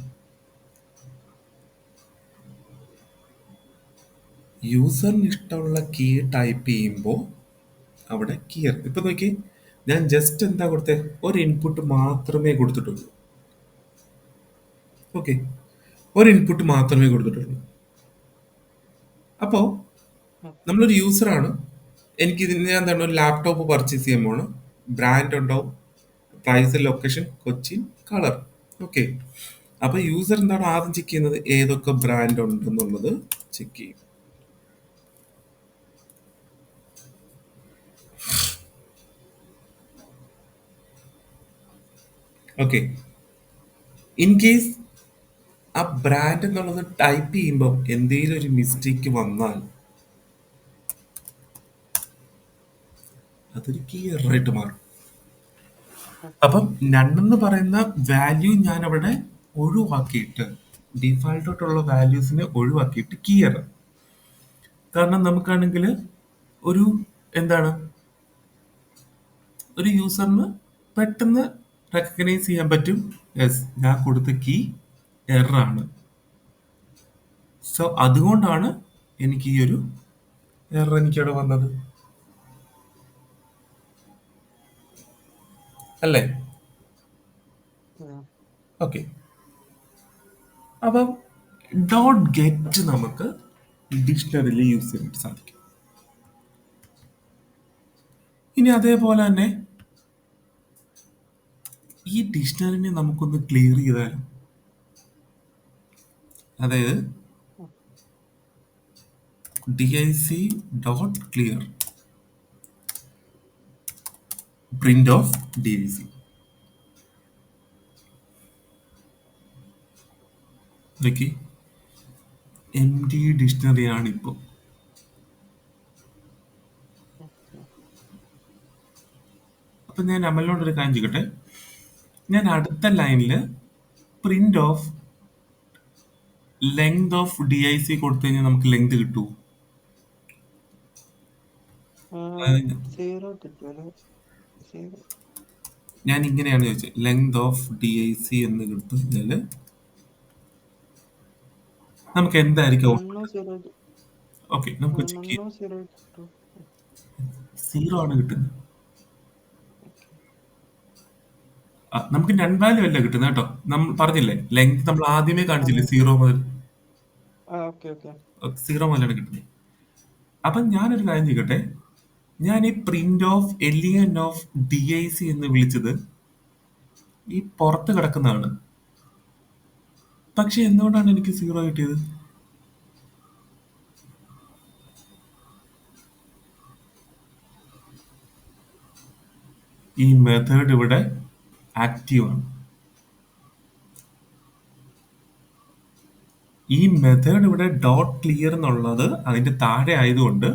യൂസറിന് ഇഷ്ടമുള്ള കീ ടൈപ്പ് ചെയ്യുമ്പോൾ അവിടെ കീ എറർ. ഇപ്പൊ നോക്കി, ഞാൻ ജസ്റ്റ് എന്താ കൊടുത്തേ, ഒരു ഇൻപുട്ട് മാത്രമേ കൊടുത്തിട്ടുള്ളൂ. ഓക്കെ, ഒരു ഇൻപുട്ട് മാത്രമേ കൊടുത്തിട്ടുള്ളൂ. അപ്പോൾ നമ്മളൊരു യൂസറാണ്, എനിക്ക് ഇതിന് എന്താണ് ഒരു ലാപ്ടോപ്പ് പർച്ചേസ് ചെയ്യാൻ പോണ്, ബ്രാൻഡ് ഉണ്ടാവും, price, location, Cochin, colour. Okay, അപ്പൊ യൂസർ എന്താണ് ആദ്യം ചെക്ക് ചെയ്യുന്നത്, ഏതൊക്കെ ബ്രാൻഡ് ഉണ്ടെന്നുള്ളത് ചെക്ക് ചെയ്യും. ഓക്കെ, ഇൻ കേസ് ആ ബ്രാൻഡ് എന്നുള്ളത് ടൈപ്പ് ചെയ്യുമ്പോൾ എന്തെങ്കിലും ഒരു മിസ്റ്റേക്ക് വന്നാൽ അതൊരു കീ എററായിട്ട് മാറും. അപ്പം നണ്ണെന്ന് പറയുന്ന വാല്യൂ ഞാൻ അവിടെ ഒഴിവാക്കിയിട്ട്, ഡിഫാൾട്ടായിട്ടുള്ള വാല്യൂസിനെ ഒഴിവാക്കിയിട്ട് കീ എറർ. കാരണം നമുക്കാണെങ്കിൽ ഒരു എന്താണ്, ഒരു യൂസറിന് പെട്ടെന്ന് റെക്കഗ്നൈസ് ചെയ്യാൻ പറ്റും, യെസ് ഞാൻ കൊടുത്ത കീ എറർ ആണ്. സോ അതുകൊണ്ടാണ് എനിക്ക് ഈ ഒരു എറർ എനിക്കവിടെ വന്നത്, അല്ലേ? ഓക്കെ, അപ്പം ഡോട്ട് ഗെറ്റ് നമുക്ക് ഡിക്ഷണറിയിൽ യൂസ് ചെയ്യാൻ സാധിക്കും. ഇനി അതേപോലെ തന്നെ ഈ ഡിക്ഷണറിനെ നമുക്കൊന്ന് ക്ലിയർ ചെയ്താലും, അതായത് dic dot clear print of dic. നോക്കി, എം ഡി ഡിക്ഷണറി ആണ് ഇപ്പോൾ. അപ്പൊ ഞാൻ അമലിനോട് ഒരു കാര്യം ചെയ്യട്ടെ, ഞാൻ അടുത്ത ലൈനിൽ print of length of dic കൊടുത്തു കഴിഞ്ഞാൽ നമുക്ക് ലെങ്ത് കിട്ടൂ. അതായത് 0 കിട്ടുമല്ലോ. 0. ഞാൻ ഇങ്ങനെയാണ് ചോദിച്ചത്, ലെങ്ത് ഓഫ് dic എന്ന് കൊടുത്തു കഴിഞ്ഞാൽ നമുക്ക് എന്തായിരിക്കും? 1 0. ഓക്കെ, നമുക്ക് ചെക്ക് നണ്ണോ ചെയ്യാം. സീറോ കിട്ടോ? സീറോ ആണ് കിട്ടുന്നത്. ഓക്കെ. നമുക്ക് നൺ വാല്യൂ അല്ല കിട്ടുന്നത് കേട്ടോ. നമ്മൾ പറഞ്ഞില്ലേ ലെങ്ത് നമ്മൾ ആദ്യമേ അതെ. കാണിച്ചില്ലേ, സീറോ മുതൽ ഓക്കെ ഓക്കെ. സീറോ മുതലാണ് കിട്ടുന്നത്. അപ്പം ഞാനൊരു കാര്യം ചെയ്യട്ടെ, ഞാൻ ഈ പ്രിന്റ് ഓഫ് എലിയൻ ഓഫ് ഡി ഐ സി എന്ന് വിളിച്ചത് ഈ പുറത്ത് കിടക്കുന്നതാണ്. പക്ഷെ എന്തുകൊണ്ടാണ് എനിക്ക് സീറോ കിട്ടിയത്? ഈ മെത്തേഡ് ഇവിടെ ആക്റ്റീവ് ആണ്. ഈ മെത്തേഡ് ഇവിടെ ഡോട്ട് ക്ലിയർ എന്നുള്ളത് അതിന്റെ താഴെ ആയതുകൊണ്ട്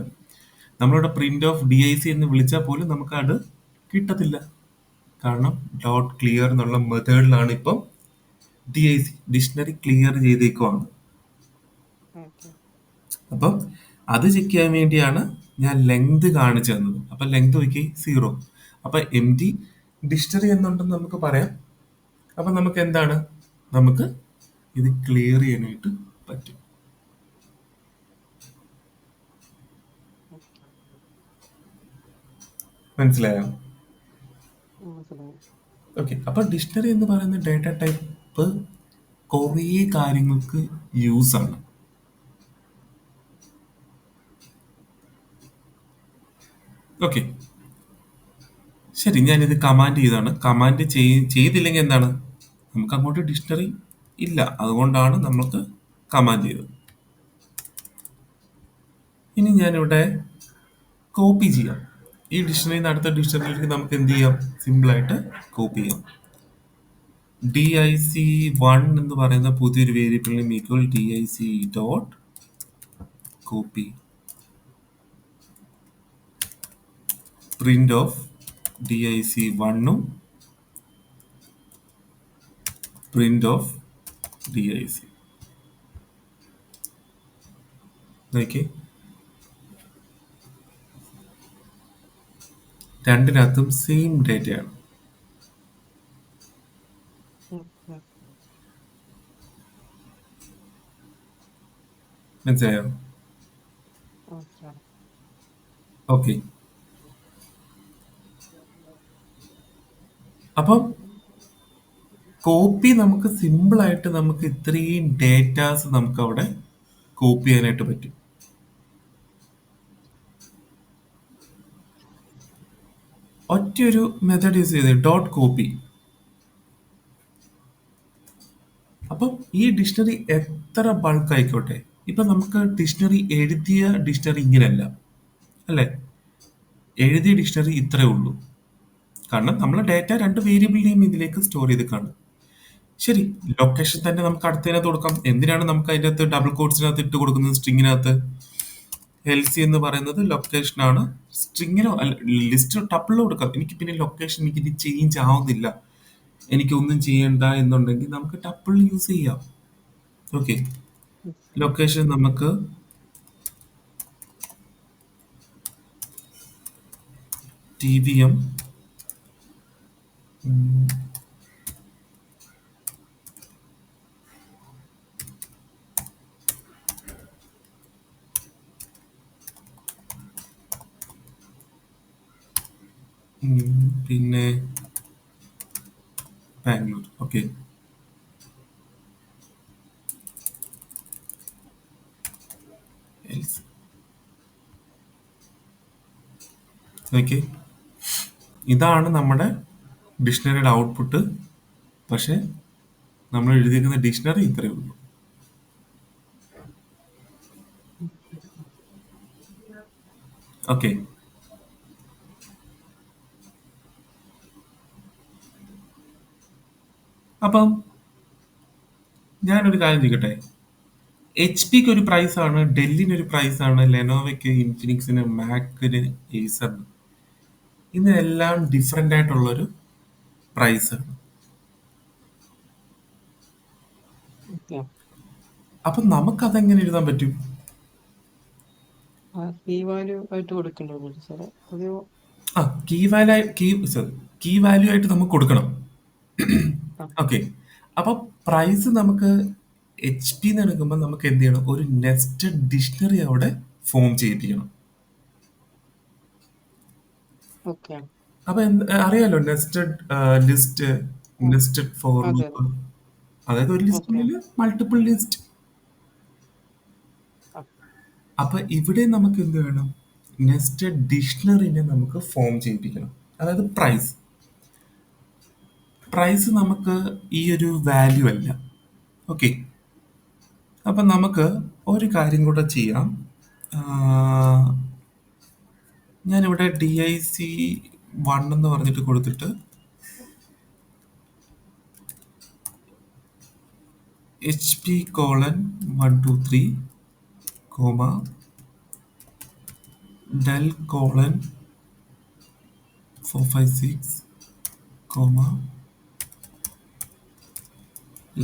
നമ്മളിവിടെ print of D I C എന്ന് വിളിച്ചാൽ പോലും നമുക്ക് അത് കിട്ടത്തില്ല. കാരണം ഡോട്ട് ക്ലിയർ എന്നുള്ള മെത്തേഡിലാണ് ഇപ്പം D I C dictionary clear ചെയ്തേക്കുവാണ്. ഓക്കെ. അപ്പം അത് ചെക്ക് ചെയ്യാൻ വേണ്ടിയാണ് ഞാൻ ലെങ്ത് കാണിച്ചു തന്നത്. അപ്പം ലെങ്ത് നോക്കി സീറോ. അപ്പൊ എം ടി ഡിക്ഷണറി എന്നുണ്ടെന്ന് നമുക്ക് പറയാം. അപ്പൊ നമുക്ക് എന്താണ്, നമുക്ക് ഇത് ക്ലിയർ ചെയ്യാനായിട്ട് പറ്റും. ഓക്കെ. മനസ്സിലായോ? മനസ്സിലായി. ഓക്കെ, അപ്പൊ ഡിക്ഷണറി എന്ന് പറയുന്ന ഡേറ്റ ടൈപ്പ് കുറേ കാര്യങ്ങൾക്ക് യൂസ് ആണ്. ഓക്കെ, ശരി, ഞാനിത് കമാൻഡ് ചെയ്താണ്. കമാൻഡ് ചെയ്തില്ലെങ്കിൽ എന്താണ്, നമുക്ക് അങ്ങോട്ട് ഡിക്ഷണറി ഇല്ല. അതുകൊണ്ടാണ് നമുക്ക് കമാൻഡ് ചെയ്തത്. ഇനി ഞാനിവിടെ കോപ്പി ചെയ്യാം. ഈ ഡിക്ഷണറിയിൽ നിന്ന് അടുത്ത ഡിക്ഷണറിയിലേക്ക് നമുക്ക് എന്ത് ചെയ്യാം, സിമ്പിളായിട്ട് കോപ്പി ചെയ്യാം. ഡി ഐ സി വൺ എന്ന് പറയുന്ന പുതിയൊരു വേരിയബിളിന് equal D I C dot copy print of D I C വണ്ണും print of D I C. നോക്കി, രണ്ടിനകത്തും സെയിം ഡേറ്റയാണ്. ഓക്കെ. മനസ്സിലായോ? ഓക്കെ. ഓക്കെ, അപ്പം കോപ്പി നമുക്ക് സിമ്പിൾ ആയിട്ട് നമുക്ക് ഇത്രയും ഡേറ്റാസ് നമുക്ക് അവിടെ കോപ്പി ചെയ്യാനായിട്ട് പറ്റും. ഒറ്റയൊരു മെത്തേഡ് യൂസ് ചെയ്ത് ഡോട്ട് കോപ്പി. അപ്പം ഈ ഡിക്ഷണറി എത്ര ബൾക്ക് ആയിക്കോട്ടെ, ഇപ്പൊ നമുക്ക് ഡിക്ഷണറി എഴുതിയ ഡിക്ഷണറി ഇങ്ങനെയല്ല അല്ലെ, എഴുതിയ ഡിക്ഷണറി ഇത്രേ ഉള്ളൂ. കാരണം നമ്മൾ ഡേറ്റ രണ്ട് വേരിയബിളിനെയും ഇതിലേക്ക് സ്റ്റോർ ചെയ്ത് കാണും. ശരി, ലൊക്കേഷൻ തന്നെ നമുക്ക് അടുത്തതിനകത്ത് കൊടുക്കാം. എന്തിനാണ് നമുക്ക് അതിൻ്റെ അകത്ത് ഡബിൾ കോഡ്സിനകത്ത് ഇട്ട് കൊടുക്കുന്നത് സ്ട്രിങ്ങിനകത്ത്? എൽ സി എന്ന് പറയുന്നത് ലൊക്കേഷൻ ആണ്. സ്ട്രിങ്ങിനോ ലിസ്റ്റ് ടപ്പിളിലോ കൊടുക്കാം. എനിക്ക് പിന്നെ ലൊക്കേഷൻ എനിക്ക് ഇനി ചേഞ്ച് ആവുന്നില്ല, എനിക്കൊന്നും ചെയ്യണ്ട എന്നുണ്ടെങ്കിൽ നമുക്ക് ടപ്പിൾ യൂസ് ചെയ്യാം. ഓക്കെ, ലൊക്കേഷൻ നമുക്ക് ടി വി എം പിന്നെ ബാംഗ്ലൂർ. ഓക്കെ, ഓക്കെ, ഇതാണ് നമ്മുടെ ഡിക്ഷണറിയുടെ ഔട്ട്പുട്ട്. പക്ഷെ നമ്മൾ എഴുതിയിരിക്കുന്ന ഡിക്ഷണറി ഇത്രയേ ഉള്ളൂ. ഓക്കെ, അപ്പം ഞാനൊരു കാര്യം ചെയ്യട്ടെ. എച്ച് പിക്ക് ഒരു പ്രൈസ് ആണ്, ഡെല്ലിന് ഒരു പ്രൈസ് ആണ്, ലെനോവയ്ക്ക്, ഇൻഫിനിക്സിന്, മാക്കിന്, ഏസറിന്, ഇതിനെല്ലാം ഡിഫറെന്റ് ആയിട്ടുള്ളൊരു പ്രൈസ് ആണ്. ഓക്കെ. അപ്പൊ നമുക്ക് അതെങ്ങനെ എഴുതാൻ പറ്റും? കീ വാല്യൂ ആയിട്ട് കൊടുക്കണ്ടോ സാറേ? അതെയോ? ആ, കീ വാല്യൂ ആയിട്ട് നമുക്ക് കൊടുക്കണം. ആ. ഓക്കെ, അപ്പൊ പ്രൈസ് നമുക്ക് എച്ച് പി എന്ന് എടുക്കുമ്പോൾ നമുക്ക് എന്ത് ചെയ്യണം, ഒരു നെസ്റ്റഡ് ഡിക്ഷണറി അവിടെ ഫോം ചെയ്യിപ്പിക്കണം. ഓക്കെ. അപ്പൊ അറിയാലോ നെസ്റ്റഡ് ലിസ്റ്റ്, നെസ്റ്റഡ് ഫോർ അതെ അതെ. ലൂപ്പ്, അതായത് ഒരു ഓക്കെ. ലിസ്റ്റിനുള്ളിൽ multiple list. അപ്പൊ ഇവിടെ നമുക്ക് എന്ത് വേണം? നെസ്റ്റഡ് ഡിക്ഷണറിനെ നമുക്ക് ഫോം ചെയ്യിപ്പിക്കണം. അതായത് പ്രൈസ്. പ്രൈസ് നമുക്ക് ഈ ഒരു വാല്യൂ അല്ല. ഓക്കെ. അപ്പൊ നമുക്ക് ഒരു കാര്യം കൂടെ ചെയ്യാം. ആ, ഞാനിവിടെ DIC1 എന്ന് പറഞ്ഞിട്ട് കൊടുത്തിട്ട് HP:123, Dell:456,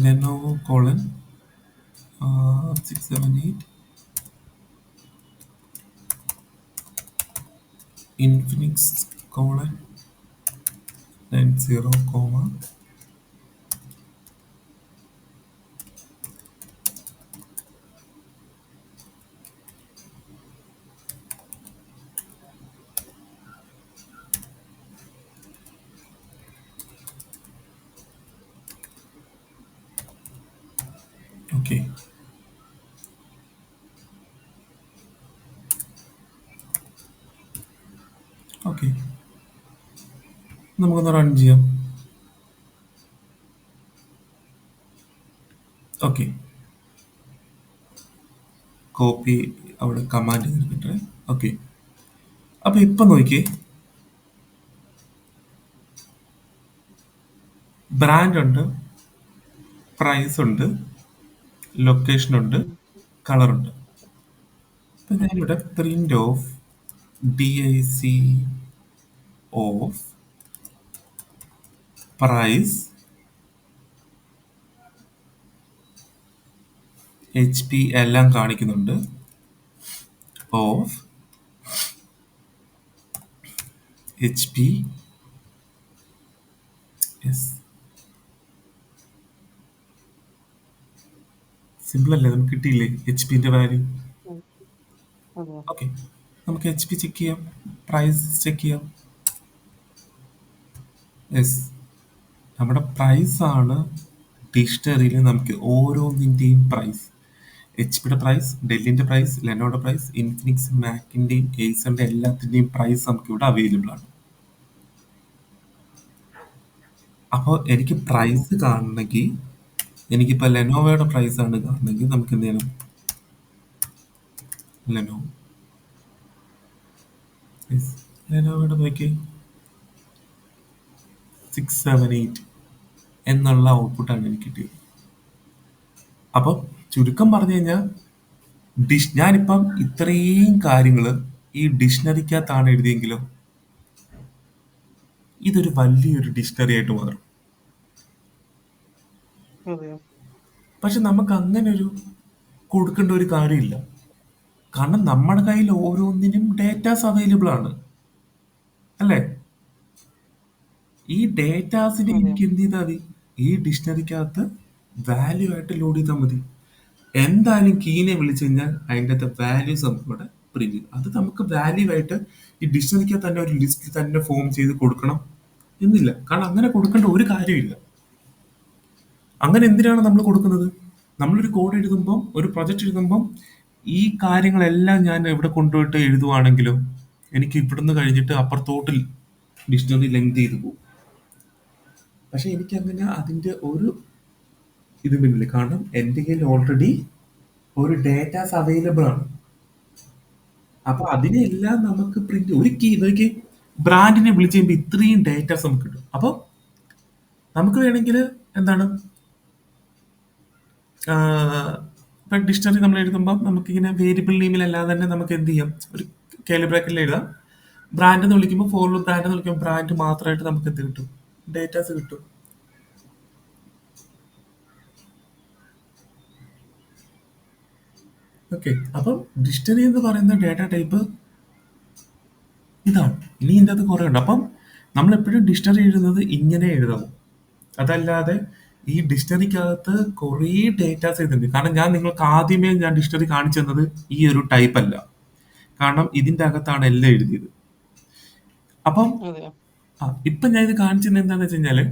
Lenovo:678, Infinix:90, okay. Okay, നമുക്കൊന്ന് റൺ ചെയ്യാം. ഓക്കെ, കോപ്പി അവിടെ കമാൻഡ് ചെയ്തിട്ട്. ഓക്കെ, അപ്പൊ ഇപ്പൊ നോക്കിയേ, ബ്രാൻഡ് ഉണ്ട്, പ്രൈസ് ഉണ്ട്, ലൊക്കേഷൻ ഉണ്ട്, കളർ ഉണ്ട്. അപ്പൊ ഞാനിവിടെ print of DIC of price HP എല്ലാം കാണിക്കുന്നുണ്ട്. ഓഫ് HP യെസ്, സിമ്പിൾ അല്ലേ? നമുക്ക് കിട്ടിയില്ലേ HP വാല്യൂ? അതെ. ഓക്കെ, നമുക്ക് HP ചെക്ക് ചെയ്യാം, പ്രൈസ് ചെക്ക് ചെയ്യാം. യെസ്, നമ്മുടെ പ്രൈസ് ആണ് ഡിക്ഷണറിയിൽ നമുക്ക് ഓരോന്നിൻ്റെയും പ്രൈസ്. HP പ്രൈസ്, ഡെല്ലിന്റെ പ്രൈസ്, ലെനോയുടെ പ്രൈസ്, ഇൻഫിനിക്സ്, മാക്കിന്റെയും ഏസറിന്റെ എല്ലാത്തിന്റെയും പ്രൈസ് നമുക്ക് ഇവിടെ അവൈലബിൾ ആണ്. അപ്പോൾ എനിക്ക് അതെ. പ്രൈസ് കാണണമെങ്കിൽ, എനിക്കിപ്പോൾ ലെനോവയുടെ പ്രൈസ് ആണ് കാണണമെങ്കിൽ നമുക്ക് എന്ത് ചെയ്യണം? ലെനോവോ, ലെനോവയുടെ നോക്കി 678 എന്നുള്ള ഔട്ട്പുട്ടാണ് എനിക്ക് കിട്ടിയത്. അപ്പം ചുരുക്കം പറഞ്ഞു കഴിഞ്ഞാൽ ഞാനിപ്പം ഇത്രയും കാര്യങ്ങൾ ഈ ഡിക്ഷണറിക്കകത്താണ് എഴുതിയെങ്കിലോ ഇതൊരു വലിയൊരു ഡിക്ഷണറി ആയിട്ട് മാറും. അതെയോ? പക്ഷെ നമുക്ക് അങ്ങനെ ഒരു കൊടുക്കേണ്ട ഒരു കാര്യമില്ല. കാരണം നമ്മുടെ കയ്യിൽ ഓരോന്നിനും ഡേറ്റാസ് അവൈലബിൾ ആണ്, അല്ലേ? ഈ ഡേറ്റാസിനെ അതെയോ? എനിക്ക് എന്ത് ചെയ്താൽ മതി? ഈ ഡിക്ഷണറിക്കകത്ത് വാല്യൂ ആയിട്ട് ലോഡ് ചെയ്താൽ മതി. എന്തായാലും കീനെ വിളിച്ചു കഴിഞ്ഞാൽ അതിൻ്റെ അകത്ത് വാല്യൂസ് നമുക്ക് ഇവിടെ പ്രിന്റ് ചെയ്യും. അത് നമുക്ക് വാല്യൂ ആയിട്ട് ഈ ഡിക്ഷണറിക്കകത്ത് തന്നെ ഒരു ലിസ്റ്റ് തന്നെ ഫോം ചെയ്ത് കൊടുക്കണം എന്നില്ല. കാരണം അങ്ങനെ കൊടുക്കേണ്ട ഒരു കാര്യമില്ല. അങ്ങനെ എന്തിനാണ് നമ്മൾ കൊടുക്കുന്നത്? നമ്മളൊരു കോഡ് എഴുതുമ്പം, ഒരു പ്രൊജക്റ്റ് എഴുതുമ്പം ഈ കാര്യങ്ങളെല്ലാം ഞാൻ ഇവിടെ കൊണ്ടുപോയിട്ട് എഴുതുവാണെങ്കിലും എനിക്ക് ഇവിടുന്ന് കഴിഞ്ഞിട്ട് അപ്പുറത്തോട്ട് ഡിക്ഷണറി ലെങ്ത് ചെയ്ത് പോകും. പക്ഷെ എനിക്ക് അങ്ങനെ അതിന്റെ ഒരു ഇത് പിന്നില്ല. കാരണം എൻ്റെ കയ്യിൽ ഓൾറെഡി ഒരു ഡേറ്റാസ് അവൈലബിൾ ആണ്. അപ്പൊ ഓക്കെ. അതിനെല്ലാം നമുക്ക് പ്രിന്റ് ഒരു കീ നോക്കി ബ്രാൻഡിനെ വിളിച്ച് കഴിയുമ്പോൾ ഇത്രയും ഡേറ്റാസ് നമുക്ക് കിട്ടും. അപ്പൊ നമുക്ക് വേണമെങ്കിൽ എന്താണ്, ഇപ്പൊ ഡിക്ഷണറി നമ്മൾ എഴുതുമ്പോൾ നമുക്കിങ്ങനെ വേരിയബിൾ നെയിമിലല്ലാതെ തന്നെ നമുക്ക് എന്ത് ചെയ്യാം? ഒരു കേളി ബ്രാക്കറ്റിൽ എഴുതാം. ബ്രാൻഡ് എന്ന് വിളിക്കുമ്പോൾ, ഫോറിൽ ബ്രാൻഡ് എന്ന് വിളിക്കുമ്പോൾ ബ്രാൻഡ് മാത്രമായിട്ട് നമുക്ക് എന്ത് കിട്ടും? ഡേറ്റാസ് കിട്ടും. ഓക്കെ, അപ്പം ഡിക്ഷണറി എന്ന് പറയുന്ന ഡേറ്റ ടൈപ്പ് ഇതാണ്. ഇനി ഇതിൻ്റെ അത് കുറേ ഉണ്ട്. അപ്പം നമ്മൾ എപ്പോഴും ഡിക്ഷണറി എഴുതുന്നത് ഇങ്ങനെ എഴുതാവും. അതല്ലാതെ ഈ ഡിക്ഷണറിക്കകത്ത് കുറേ ഡേറ്റാസ് എഴുതുന്നുണ്ട്. കാരണം ഞാൻ നിങ്ങൾക്ക് ആദ്യമേ ഞാൻ ഡിക്ഷണറി കാണിച്ചു തന്നത് ഈ ഒരു ടൈപ്പ് അല്ല. കാരണം ഇതിന്റെ അകത്താണ് എല്ലാം എഴുതിയത്. അപ്പം അതെയോ? ഇപ്പൊ ഞാൻ ഇത് കാണിച്ചത് എന്താന്ന് വെച്ച് കഴിഞ്ഞാല്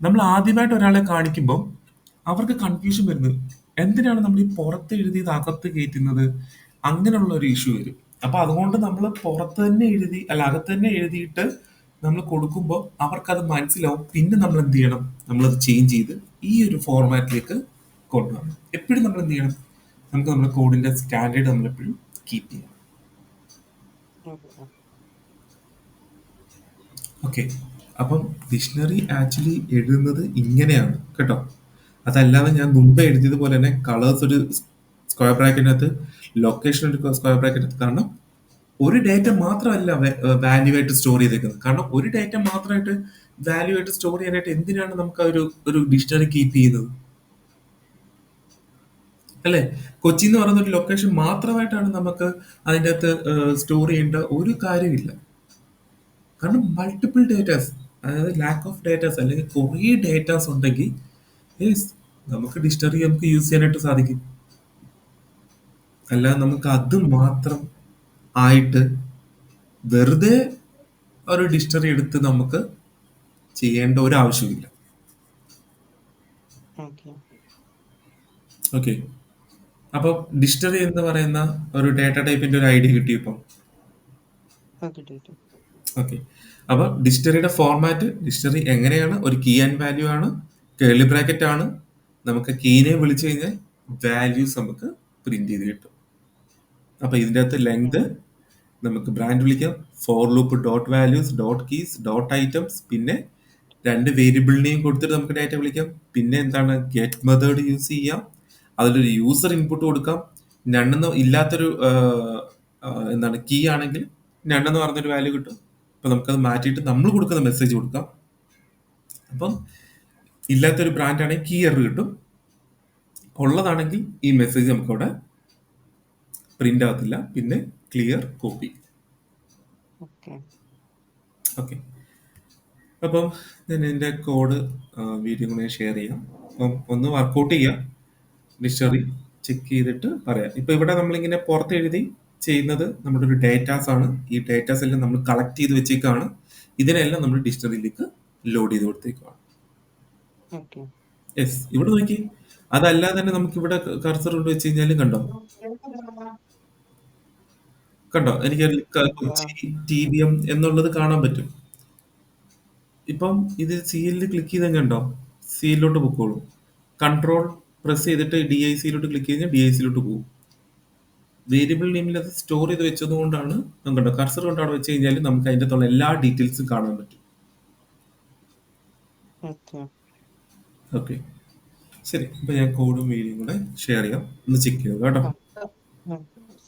നമ്മൾ ആദ്യമായിട്ട് ഒരാളെ കാണിക്കുമ്പോൾ അവർക്ക് കൺഫ്യൂഷൻ വരുന്നത് എന്തിനാണ് നമ്മൾ ഈ പുറത്ത് എഴുതിയത് അകത്ത് കയറ്റുന്നത്, അങ്ങനെയുള്ള ഒരു ഇഷ്യൂ വരും. അപ്പൊ അതുകൊണ്ട് നമ്മൾ പുറത്ത് തന്നെ എഴുതി അല്ല അകത്ത് തന്നെ എഴുതിയിട്ട് നമ്മൾ കൊടുക്കുമ്പോൾ അവർക്കത് മനസ്സിലാവും. പിന്നെ നമ്മൾ എന്ത് ചെയ്യണം, നമ്മളത് ചേഞ്ച് ചെയ്ത് ഈ ഒരു ഫോർമാറ്റിലേക്ക് കൊണ്ടുവരണം. എപ്പോഴും നമ്മൾ എന്ത് ചെയ്യണം, നമുക്ക് നമ്മുടെ കോഡിന്റെ സ്റ്റാൻഡേർഡ് നമ്മൾ എപ്പോഴും കീപ്പ് ചെയ്യണം. ഓക്കെ. ഓക്കെ, അപ്പം ഡിക്ഷണറി ആക്ച്വലി എഴുതുന്നത് ഇങ്ങനെയാണ് കേട്ടോ. അതല്ലാതെ ഞാൻ മുമ്പേ എഴുതിയത് പോലെ തന്നെ കളേഴ്സ് ഒരു സ്ക്വയർ ബ്രാക്കറ്റിനകത്ത്, ലൊക്കേഷൻ ഒരു സ്ക്വയർ ബ്രാക്കറ്റിനകത്ത്. കാരണം ഒരു ഡേറ്റ മാത്രമല്ല വാല്യൂ ആയിട്ട് സ്റ്റോർ ചെയ്തേക്കുന്നത്. കാരണം ഒരു ഡേറ്റ മാത്രമായിട്ട് വാല്യൂ ആയിട്ട് സ്റ്റോർ ചെയ്യാനായിട്ട് എന്തിനാണ് നമുക്ക് ആ ഒരു ഡിക്ഷണറി കീപ്പ് ചെയ്യുന്നത്, അല്ലേ? കൊച്ചി എന്ന് പറയുന്ന ഒരു ലൊക്കേഷൻ മാത്രമായിട്ടാണ് നമുക്ക് അതിൻ്റെ അകത്ത് സ്റ്റോർ ചെയ്യേണ്ട ഒരു കാര്യമില്ല. കാരണം മൾട്ടിപ്പിൾ ഡേറ്റാസ്, അതായത് ലാക്ക് ഓഫ് ഡേറ്റാസ് അല്ലെങ്കിൽ കുറേ ഡേറ്റാസ് ഉണ്ടെങ്കിൽ യെസ് നമുക്ക് ഡിക്ഷണറി നമുക്ക് യൂസ് ചെയ്യാനായിട്ട് സാധിക്കും. അല്ലാതെ നമുക്ക് അത് മാത്രം ആയിട്ട് വെറുതെ ഒരു ഡിക്ഷണറി എടുത്ത് നമുക്ക് ചെയ്യേണ്ട ഒരു ആവശ്യമില്ല. ഓക്കെ. ഓക്കെ, അപ്പൊ ഡിക്ഷണറി എന്ന് പറയുന്ന ഒരു ഡേറ്റ ടൈപ്പിന്റെ ഒരു ഐഡിയ കിട്ടിയപ്പോൾ. Okay teacher. ഓക്കെ, അപ്പൊ ഡിക്ഷണറിയുടെ ഫോർമാറ്റ്, ഡിക്ഷണറി എങ്ങനെയാണ്, ഒരു കീ ആൻഡ് വാല്യൂ ആണ്, കേർലി ബ്രാക്കറ്റ് ആണ്. നമുക്ക് കീനെ വിളിച്ചു കഴിഞ്ഞാൽ വാല്യൂസ് നമുക്ക് പ്രിന്റ് ചെയ്ത് കിട്ടും. അപ്പൊ ഇതിന്റെ അകത്ത് ലെങ്ത് നമുക്ക് ബ്രാൻഡ് വിളിക്കാം, for loop dot values dot keys dot items, പിന്നെ രണ്ട് വേരിയബിളിനെയും കൊടുത്തിട്ട് നമുക്ക് ഡാറ്റ വിളിക്കാം. പിന്നെ എന്താണ്, ഗെറ്റ് മെത്തേഡ് യൂസ് ചെയ്യാം, അതിലൊരു യൂസർ ഇൻപുട്ട് കൊടുക്കാം. നണ്ണെന്ന് ഇല്ലാത്തൊരു എന്താണ് കീ ആണെങ്കിൽ നണ്ണെന്ന് പറഞ്ഞൊരു വാല്യൂ കിട്ടും. അപ്പൊ നമുക്കത് മാറ്റിയിട്ട് നമ്മൾ കൊടുക്കുന്ന മെസ്സേജ് കൊടുക്കാം. അപ്പം ഇല്ലാത്തൊരു ബ്രാൻഡ് ആണെങ്കിൽ കീ എറർ കിട്ടും, ഉള്ളതാണെങ്കിൽ ഈ മെസ്സേജ് നമുക്കവിടെ പ്രിന്റ് ആകത്തില്ല. പിന്നെ ക്ലിയർ കോപ്പി. ഓക്കെ. ഓക്കെ, അപ്പം ഞാൻ എൻ്റെ കോഡ് വീഡിയോ കൂടെ ഷെയർ ചെയ്യാം. അപ്പം ഒന്ന് വർക്കൗട്ട് ചെയ്യാം, ഡിക്ഷണറി ചെക്ക് ചെയ്തിട്ട് പറയാം. ഇപ്പൊ ഇവിടെ നമ്മളിങ്ങനെ പുറത്ത് എഴുതി ചെയ്യുന്നത് നമ്മുടെ ഒരു ഡേറ്റാസ് ആണ്. ഈ ഡേറ്റാസ് എല്ലാം നമ്മൾ കളക്ട് ചെയ്ത് വെച്ചേക്കാണ്. ഇതിനെല്ലാം നമ്മൾ ഡിക്ഷണറിയിലേക്ക് ലോഡ് ചെയ്ത് കൊടുത്തേക്കാണ്. ഓക്കെ. യെസ്, ഇവിടെ നോക്കി. അതല്ലാതെ തന്നെ നമുക്ക് ഇവിടെ കർസർ കൊണ്ട് വെച്ച് കഴിഞ്ഞാലും കണ്ടോ, കണ്ടോ എനിക്ക് കൊച്ചി TVM എന്നുള്ളത് കാണാൻ പറ്റും. ഇപ്പം ഇത് സിയിൽ ക്ലിക്ക് ചെയ്താൽ കണ്ടോ, സിയിലോട്ട് പൊക്കോളൂ. കൺട്രോൾ പ്രസ് ചെയ്തിട്ട് DICയിലോട്ട് ക്ലിക്ക് കഴിഞ്ഞാൽ DICയിലോട്ട് പോകും. വേരിയബിൾ നെയിമിൽ അത് സ്റ്റോർ ചെയ്ത് വെച്ചത് കൊണ്ടാണ് കണ്ടോ, കർസർ കൊണ്ട് അവിടെ വെച്ച് കഴിഞ്ഞാൽ നമുക്ക് അതിൻ്റെ അകത്തുള്ള എല്ലാ ഡീറ്റെയിൽസും കാണാൻ പറ്റും. ഓക്കെ. ഓക്കെ, ശരി. അപ്പൊ ഞാൻ കോഡും വീഡിയോയും കൂടെ ഷെയർ ചെയ്യാം, ഒന്ന് ചെക്ക് ചെയ്യുക കേട്ടോ.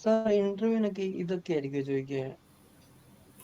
സാർ ഇന്റർവ്യൂവിനൊക്കെ ഇതൊക്കെ ആയിരിക്കും ചോദിക്കുക?